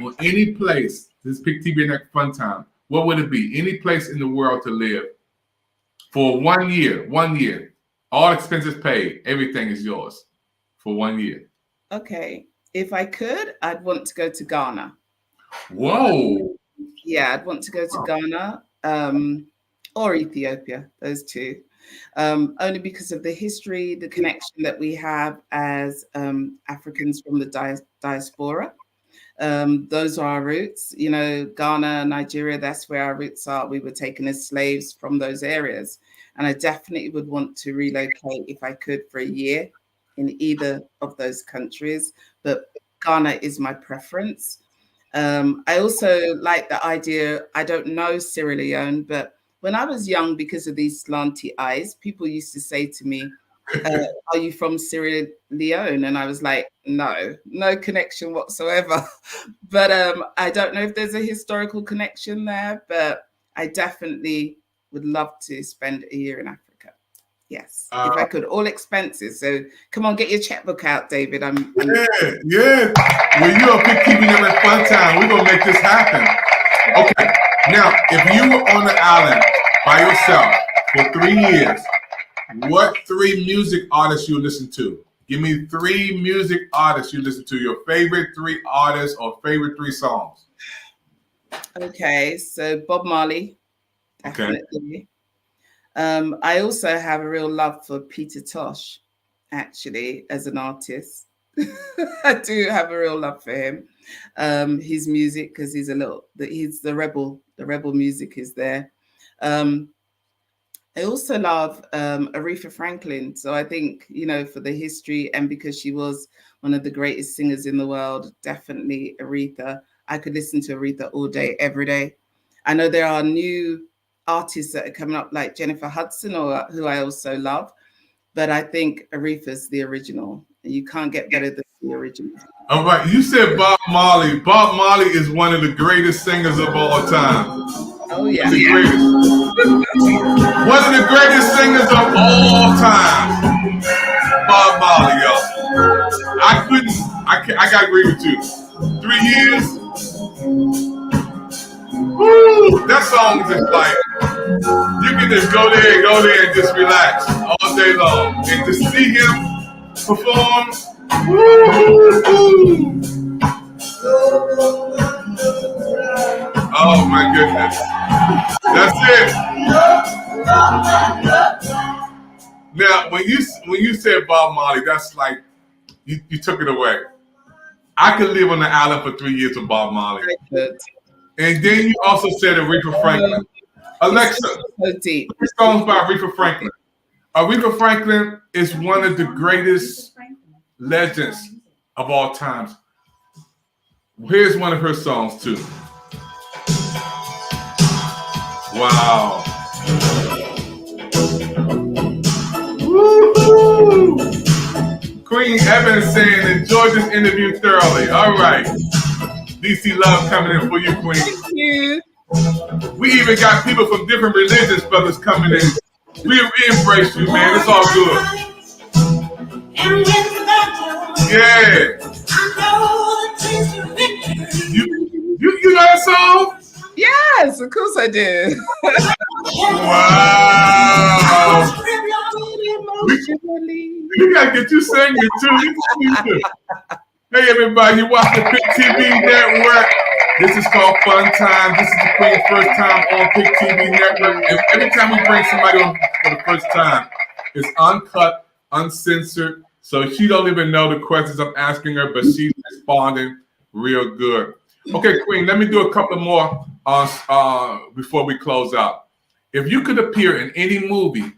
or any place, this Pick TV Next Fun Time, what would it be? Any place in the world to live for 1 year, 1 year. All expenses paid. Everything is yours for 1 year. Okay. If I could, I'd want to go to Ghana. Whoa. Yeah, I'd want to go to Ghana or Ethiopia, those two. Only because of the history, the connection that we have as Africans from the diaspora. Those are our roots. Ghana, Nigeria, that's where our roots are. We were taken as slaves from those areas. And I definitely would want to relocate if I could for a year in either of those countries. But Ghana is my preference. I also like the idea, I don't know Sierra Leone, but when I was young, because of these slanty eyes, people used to say to me, are you from Sierra Leone? And I was like, no connection whatsoever. But I don't know if there's a historical connection there, but I definitely would love to spend a year in Africa. Yes, if I could, all expenses. So come on, get your checkbook out, David. Yeah. Well, you're a Pick TV Next Fun Time. We're gonna make this happen. Okay. Now, if you were on the island by yourself for 3 years, what 3 music artists you listen to? Give me 3 music artists you listen to. Your favorite 3 artists or favorite 3 songs. Okay, so Bob Marley, definitely. Okay. I also have a real love for Peter Tosh, actually, as an artist. I do have a real love for him. His music, because he's the rebel. The rebel music is there. I also love Aretha Franklin. So I think, for the history and because she was one of the greatest singers in the world, definitely Aretha. I could listen to Aretha all day, every day. I know there are new artists that are coming up like Jennifer Hudson, who I also love. But I think Aretha's the original. You can't get better than the original. All right. You said Bob Marley. Bob Marley is one of the greatest singers of all time. Oh, yeah. The greatest. One of the greatest singers of all time. Bob Marley, y'all. I got to agree with you. 3 years. Woo! That song is just like, you can just go there and just relax all day long. And to see him perform, woo! Oh my goodness. That's it. Now, when you said Bob Marley, that's like, you took it away. I could live on the island for 3 years with Bob Marley. And then you also said Aretha Franklin. Alexa, so deep. 3 songs by Aretha Franklin. Aretha Franklin is one of the greatest legends of all times. Here's one of her songs too. Wow. Woo-hoo. Queen Evans saying, enjoy this interview thoroughly. All right. DC love coming in for you, Queen. Thank you. We even got people from different religions, brothers, coming in. We embrace you, man. It's all good. Yeah. You know that song? Yes, of course I do. Wow. We gotta get you singing too. Hey everybody, you watch the Pick TV Network. This is called Fun Time. This is the Queen's first time on Pick TV Network. And every time we bring somebody on for the first time, it's uncut, uncensored. So she don't even know the questions I'm asking her, but she's responding real good. Okay, Queen, let me do a couple more before we close out. If you could appear in any movie,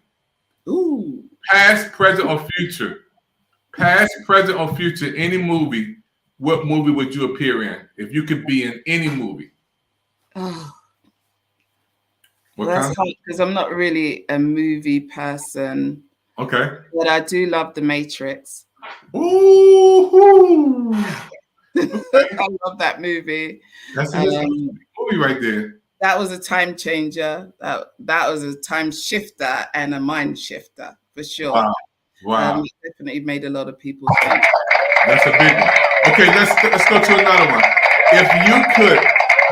past, present, or future, any movie, what movie would you appear in? If you could be in any movie. Oh, what that's kind? hard because I'm not really a movie person. Okay. But I do love The Matrix. Ooh. I love that movie. That's a movie right there. That was a time changer. That was a time shifter and a mind shifter for sure. Wow. It definitely made a lot of people think. That's a big one. Okay, let's go to another one. If you could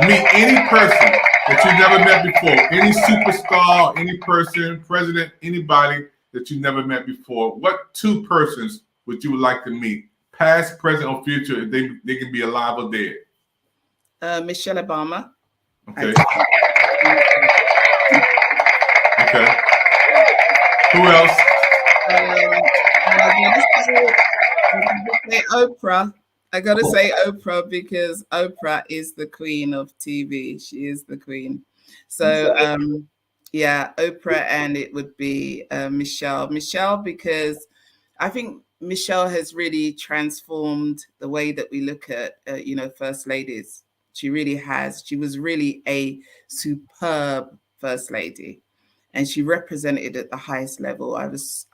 meet any person that you've never met before, any superstar, any person, president, anybody that you never met before, what two persons would you like to meet? Past, present, or future, if they can be alive or dead? Michelle Obama. Okay. Okay. Who else? I gotta say Oprah because Oprah is the queen of TV. She is the queen. So yeah, Oprah, and it would be Michelle. Michelle, because I think Michelle has really transformed the way that we look at first ladies. She really has. She was really a superb first lady, and she represented at the highest level. I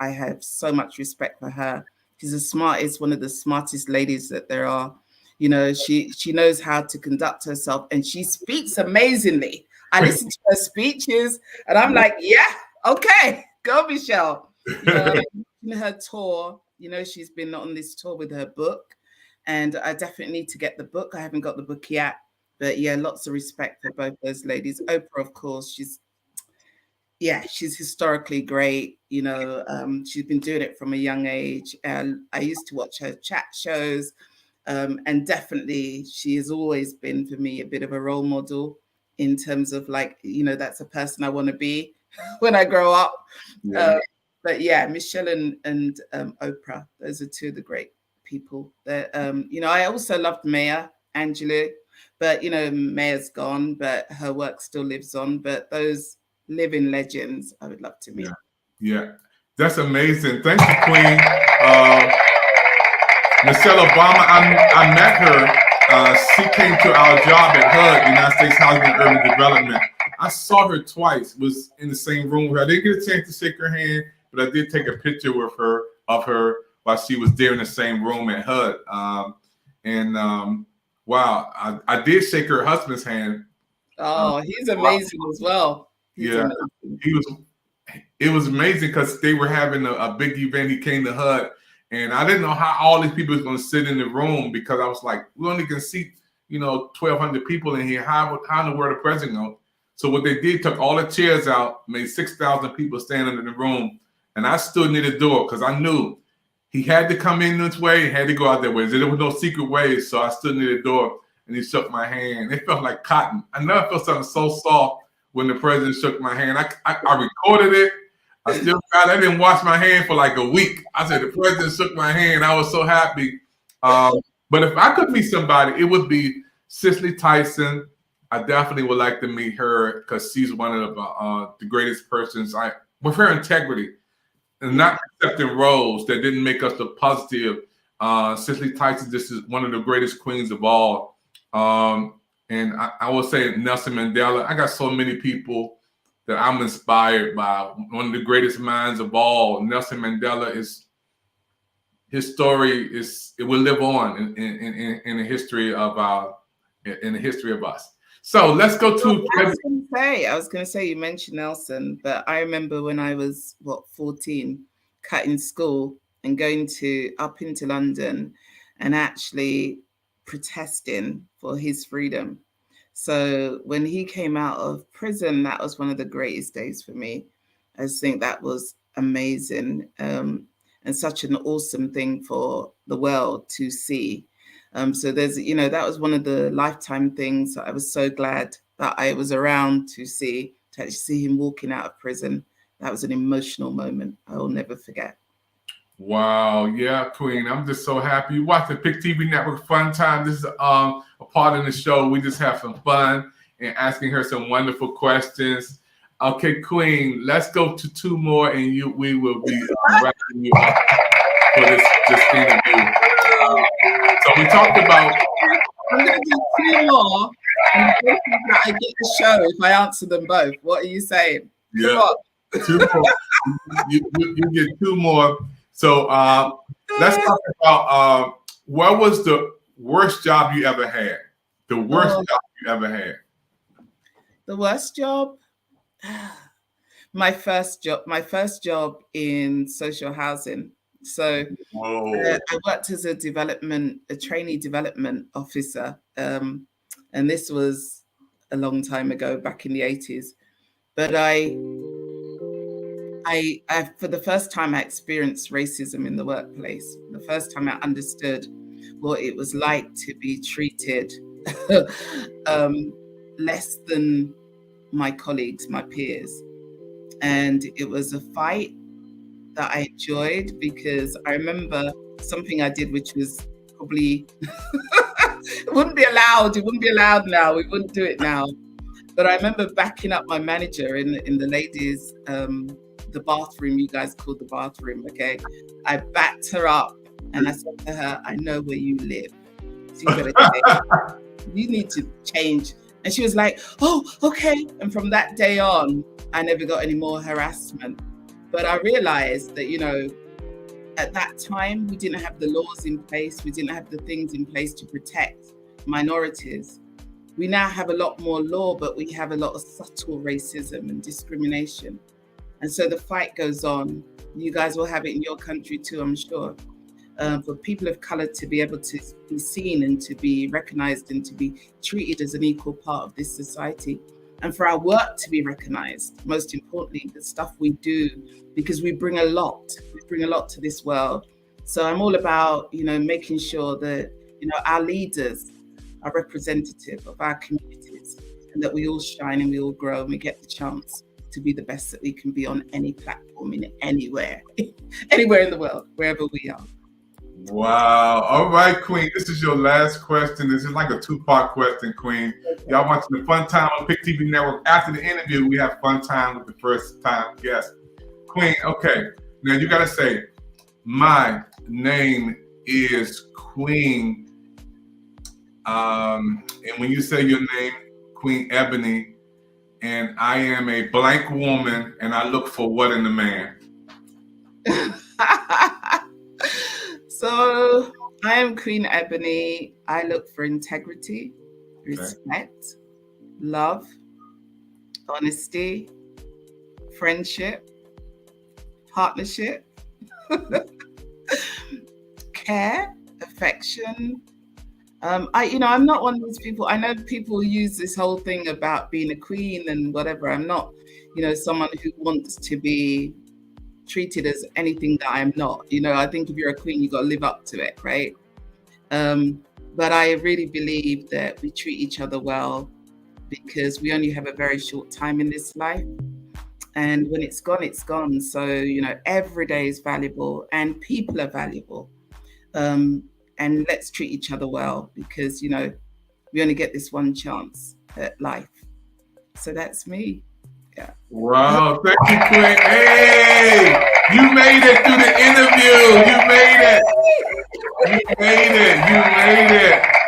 have so much respect for her. She's one of the smartest ladies that there are. She knows how to conduct herself, and she speaks amazingly. I listen to her speeches, and I'm like, yeah, okay, go Michelle. Her tour, she's been on this tour with her book, and I definitely need to get the book. I haven't got the book yet, but yeah, lots of respect for both those ladies. Oprah, of course, she's historically great. She's been doing it from a young age. I used to watch her chat shows, and definitely she has always been for me a bit of a role model in terms of that's a person I want to be when I grow up. Yeah. But yeah, Michelle and Oprah, those are two of the great people. That I also loved Maya Angelou, but Maya's gone, but her work still lives on. But those living legends, I would love to meet. Yeah, that's amazing. Thank you, Queen. Michelle Obama, I met her. She came to our job at HUD, United States Housing and Urban Development. I saw her twice, was in the same room with her. I didn't get a chance to shake her hand, but I did take a picture with her of her while she was there in the same room at HUD. Wow, I did shake her husband's hand. Oh, he's amazing as well. It was amazing because they were having a big event. He came to HUD, and I didn't know how all these people was going to sit in the room because I was like, we only can seat 1,200 people in here. How in the world the president goes? So what they did, took all the chairs out, made 6,000 people standing in the room, and I stood near the door because I knew he had to come in this way, he had to go out that way. There was no secret ways, so I stood near the door, and he shook my hand. It felt like cotton. I never felt something so soft when the president shook my hand. I recorded it. I still got it. I didn't wash my hand for like a week. I said, the president shook my hand. I was so happy. But if I could meet somebody, it would be Cicely Tyson. I definitely would like to meet her because she's one of the greatest persons. With her integrity and not accepting roles that didn't make us the positive. Cicely Tyson, this is one of the greatest queens of all. And I will say Nelson Mandela. I got so many people that I'm inspired by. One of the greatest minds of all, Nelson Mandela, is his story it will live on in the history of us. So let's go to. I was going to say, you mentioned Nelson, but I remember when I was 14, cutting school and going up into London, and actually protesting for his freedom. So when he came out of prison, that was one of the greatest days for me. I just think that was amazing, and such an awesome thing for the world to see. So there's, that was one of the lifetime things that I was so glad that I was around to actually see him walking out of prison. That was an emotional moment I will never forget. Wow, yeah, Queen. I'm just so happy. You watch the Pick TV Network Fun Time. This is a part of the show. We just have some fun and asking her some wonderful questions. Okay, Queen, let's go to 2 more, and we will be wrapping you up for this interview. So we talked about. I'm going to do 2 more, and I get the show if I answer them both. What are you saying? Yeah, 2 more. You get 2 more. So let's talk about what was the worst job you ever had? The worst job you ever had? The worst job? My first job in social housing. So I worked as a trainee development officer. And this was a long time ago, back in the 80s. But I for the first time, I experienced racism in the workplace. The first time I understood what it was like to be treated less than my colleagues, my peers. And it was a fight that I enjoyed, because I remember something I did, which was probably, it wouldn't be allowed now. We wouldn't do it now. But I remember backing up my manager in the ladies' the bathroom, you guys called the bathroom, okay? I backed her up and I said to her, I know where you live. So you better change. You need to change. And she was like, oh, okay. And from that day on, I never got any more harassment. But I realized that, at that time, we didn't have the laws in place. We didn't have the things in place to protect minorities. We now have a lot more law, but we have a lot of subtle racism and discrimination. And so the fight goes on. You guys will have it in your country too, I'm sure. For people of color to be able to be seen and to be recognized and to be treated as an equal part of this society. And for our work to be recognized, most importantly, the stuff we do, because we bring a lot to this world. So I'm all about, making sure that, our leaders are representative of our communities, and that we all shine and we all grow and we get the chance to be the best that we can be on any platform, in anywhere in the world, wherever we are. Wow. All right, Queen. This is your last question. This is like a 2-part question, Queen. Y'all watching the Fun Time on Pick TV Network. After the interview, we have fun time with the first time guest. Queen, okay. Now you got to say, my name is Queen. And when you say your name, Queen Ebony, and I am a blank woman, and I look for what in a man? So I am Queen Ebony. I look for integrity, respect, love, honesty, friendship, partnership, care, affection. I'm not one of those people. I know people use this whole thing about being a queen and whatever. I'm not, someone who wants to be treated as anything that I'm not. I think if you're a queen, you got to live up to it, right? But I really believe that we treat each other well, because we only have a very short time in this life. And when it's gone, it's gone. So, every day is valuable and people are valuable. And let's treat each other well, because, we only get this one chance at life. So that's me. Yeah. Wow. Thank you, Queen. Hey, you made it through the interview. You made it.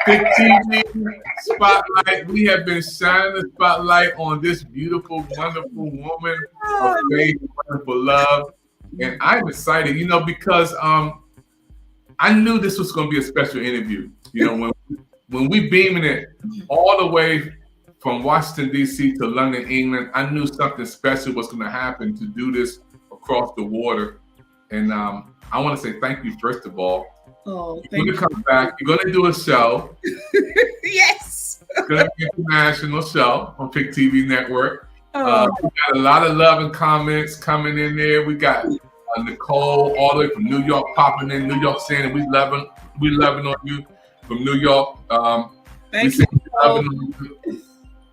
Pick TV Spotlight. We have been shining the spotlight on this beautiful, wonderful woman of faith, wonderful love. And I'm excited, because I knew this was going to be a special interview. You know, when we beaming it all the way from Washington, D.C. to London, England, I knew something special was going to happen to do this across the water. And I want to say thank you, first of all. Oh, you're going to come back. You're going to do a show. Yes. It's going to be an international show on Pick TV Network. We Oh. got a lot of love and comments coming in there. We got Nicole all the way from New York popping in, New York saying we loving on you from New York. Thank you.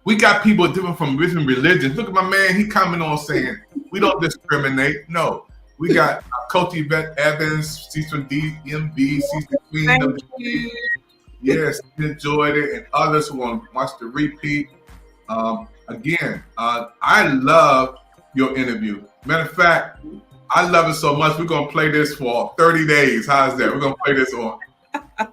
We got people from different religions. Look at my man, he coming on saying we don't discriminate. No, we got Coach Yvette Evans, she's from DMV, she's the queen of the yes, enjoyed it, and others who want to watch the repeat. Again, I love your interview. Matter of fact, I love it so much. We're gonna play this for 30 days. How's that? We're gonna play this on.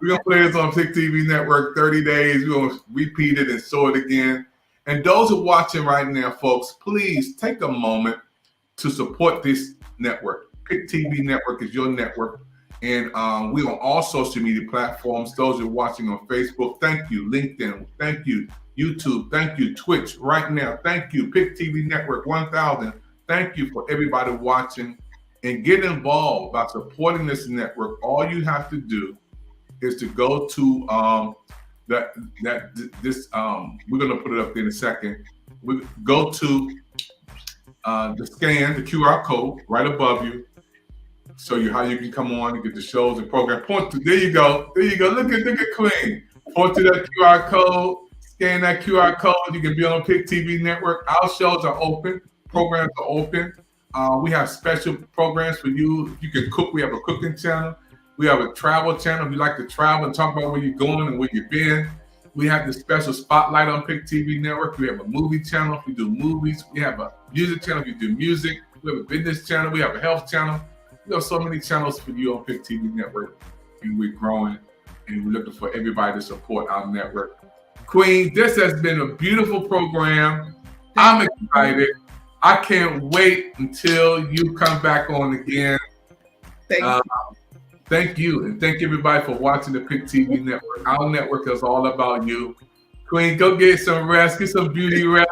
We're gonna play this on Pick TV Network 30 days. We're gonna repeat it and show it again. And those who are watching right now, folks, please take a moment to support this network. Pick TV Network is your network. And we're on all social media platforms. Those who are watching on Facebook, thank you. LinkedIn, thank you. YouTube, thank you. Twitch, right now, thank you. Pick TV Network 1000, thank you for everybody watching. And get involved by supporting this network. All you have to do is to go to we're gonna put it up there in a second. We go to the scan, the QR code right above you. Show you how you can come on and get the shows and program. Point to there you go. Look at Queen. Point to that QR code. Scan that QR code. You can be on Pick TV Network. Our shows are open. Programs are open. We have special programs for you. If you can cook, we have a cooking channel. We have a travel channel. If you like to travel and talk about where you're going and where you've been. We have the special spotlight on Pick TV Network. We have a movie channel if we do movies. We have a music channel if you do music. We have a business channel. We have a health channel. We have so many channels for you on Pick TV Network. And we're growing and we're looking for everybody to support our network. Queen, this has been a beautiful program. I'm excited. I can't wait until you come back on again. Thank you. And thank everybody for watching the Pick TV Network. Our network is all about you. Queen, go get some rest. Get some beauty rest.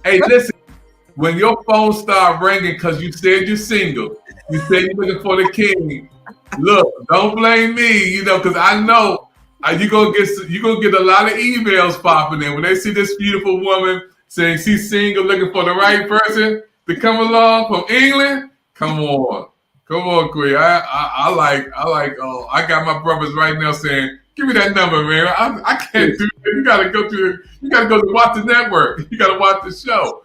Hey, listen. When your phone start ringing because you said you're single, you said you're looking for the king. Look, don't blame me, because I know you're gonna get a lot of emails popping in when they see this beautiful woman saying she's single, looking for the right person to come along from England. Come on, Queen. I got my brothers right now saying, give me that number, man. I can't do it. You gotta go to watch the network. You gotta watch the show.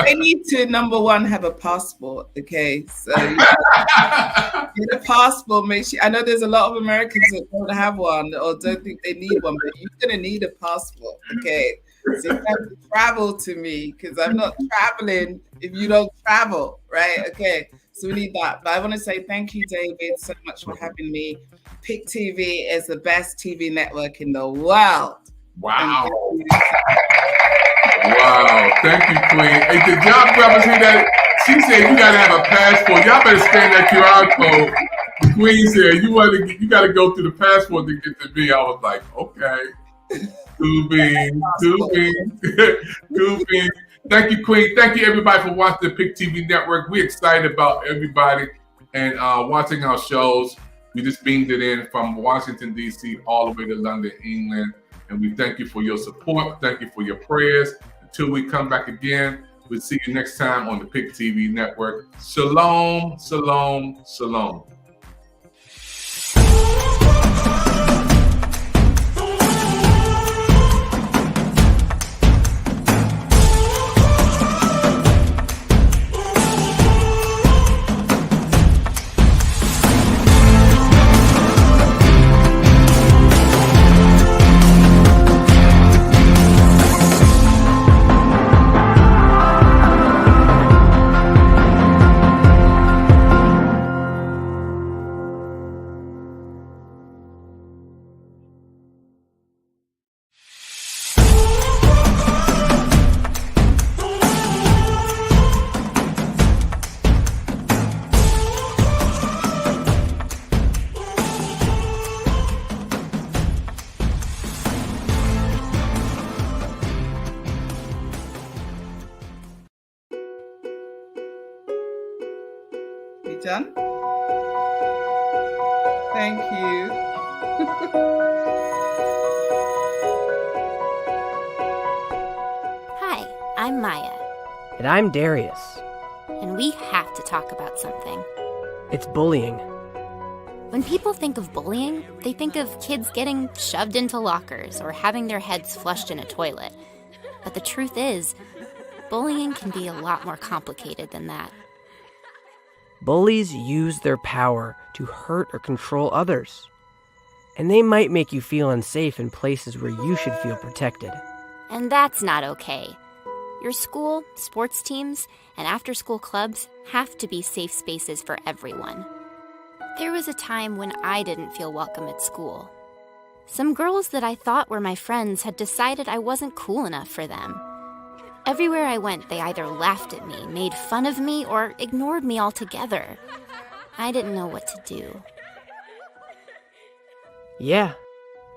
They need to, number one, have a passport. Okay, so get a passport. Make sure. I know there's a lot of Americans that don't have one or don't think they need one, but you're gonna need a passport. Okay, so you have to travel to me because I'm not traveling if you don't travel, right? Okay, so we need that. But I want to say thank you, David, so much for having me. Pick TV is the best TV network in the world. Wow. Wow, thank you, Queen. Hey, did y'all brothers hear that? She said you gotta have a passport. Y'all better scan that QR code. The Queen said you gotta go through the passport to get to me. I was like, okay. Two beans. Thank you, Queen. Thank you, everybody, for watching the Pick TV Network. We're excited about everybody and watching our shows. We just beamed it in from Washington, D.C. all the way to London, England. And we thank you for your support. Thank you for your prayers. Until we come back again, we'll see you next time on the Pick TV Network. Shalom, shalom, shalom. John? Thank you. Hi, I'm Maya. And I'm Darius. And we have to talk about something. It's bullying. When people think of bullying, they think of kids getting shoved into lockers or having their heads flushed in a toilet. But the truth is, bullying can be a lot more complicated than that. Bullies use their power to hurt or control others. And they might make you feel unsafe in places where you should feel protected. And that's not okay. Your school, sports teams, and after-school clubs have to be safe spaces for everyone. There was a time when I didn't feel welcome at school. Some girls that I thought were my friends had decided I wasn't cool enough for them. Everywhere I went, they either laughed at me, made fun of me, or ignored me altogether. I didn't know what to do. Yeah,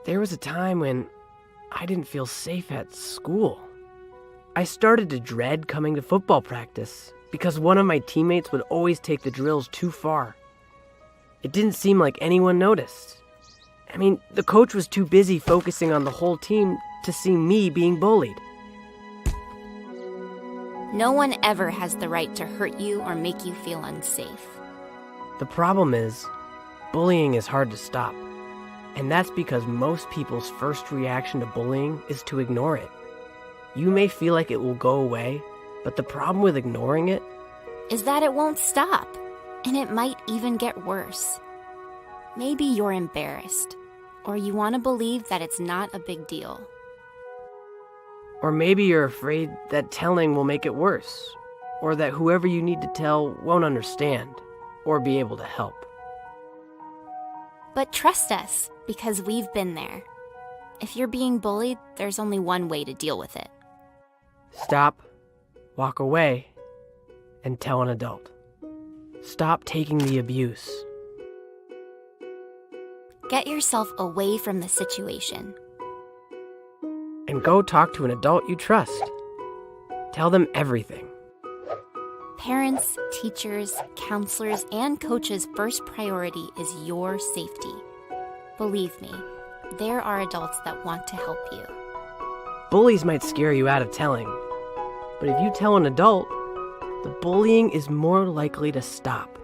there was a time when I didn't feel safe at school. I started to dread coming to football practice because one of my teammates would always take the drills too far. It didn't seem like anyone noticed. I mean, the coach was too busy focusing on the whole team to see me being bullied. No one ever has the right to hurt you or make you feel unsafe. The problem is, bullying is hard to stop. And that's because most people's first reaction to bullying is to ignore it. You may feel like it will go away, but the problem with ignoring it is that it won't stop, and it might even get worse. Maybe you're embarrassed, or you want to believe that it's not a big deal. Or maybe you're afraid that telling will make it worse, or that whoever you need to tell won't understand, or be able to help. But trust us, because we've been there. If you're being bullied, there's only one way to deal with it. Stop, walk away, and tell an adult. Stop taking the abuse. Get yourself away from the situation. And go talk to an adult you trust. Tell them everything. Parents, teachers, counselors, and coaches' first priority is your safety. Believe me, there are adults that want to help you. Bullies might scare you out of telling, but if you tell an adult, the bullying is more likely to stop.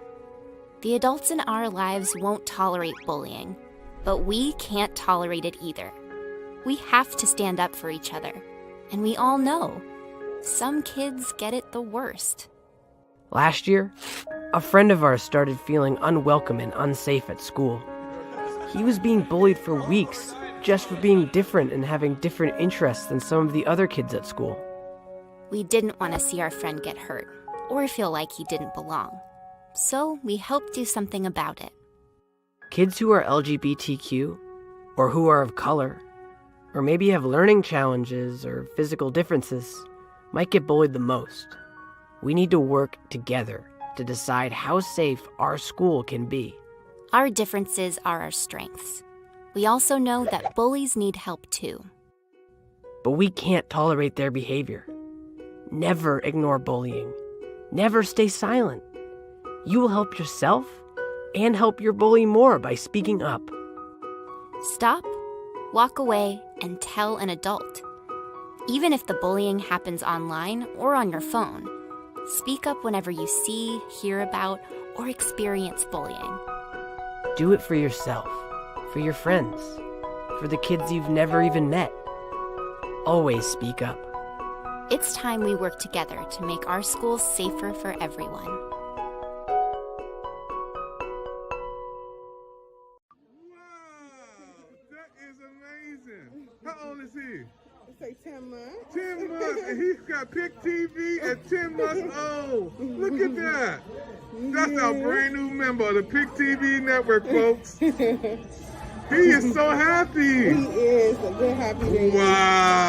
The adults in our lives won't tolerate bullying, but we can't tolerate it either. We have to stand up for each other, and we all know some kids get it the worst. Last year, a friend of ours started feeling unwelcome and unsafe at school. He was being bullied for weeks just for being different and having different interests than some of the other kids at school. We didn't want to see our friend get hurt or feel like he didn't belong. So we helped do something about it. Kids who are LGBTQ, or who are of color, or maybe have learning challenges or physical differences, might get bullied the most. We need to work together to decide how safe our school can be. Our differences are our strengths. We also know that bullies need help too. But we can't tolerate their behavior. Never ignore bullying. Never stay silent. You will help yourself and help your bully more by speaking up. Stop, walk away, and tell an adult. Even if the bullying happens online or on your phone, speak up whenever you see, hear about, or experience bullying. Do it for yourself, for your friends, for the kids you've never even met. Always speak up. It's time we work together to make our schools safer for everyone. Wow, that is amazing. How old is he? Say 10 months. 10 months, and he's got Pick TV at 10 months old. Look at that. That's our brand new member of the Pick TV network, folks. He is so happy. He is a good happy baby. Wow.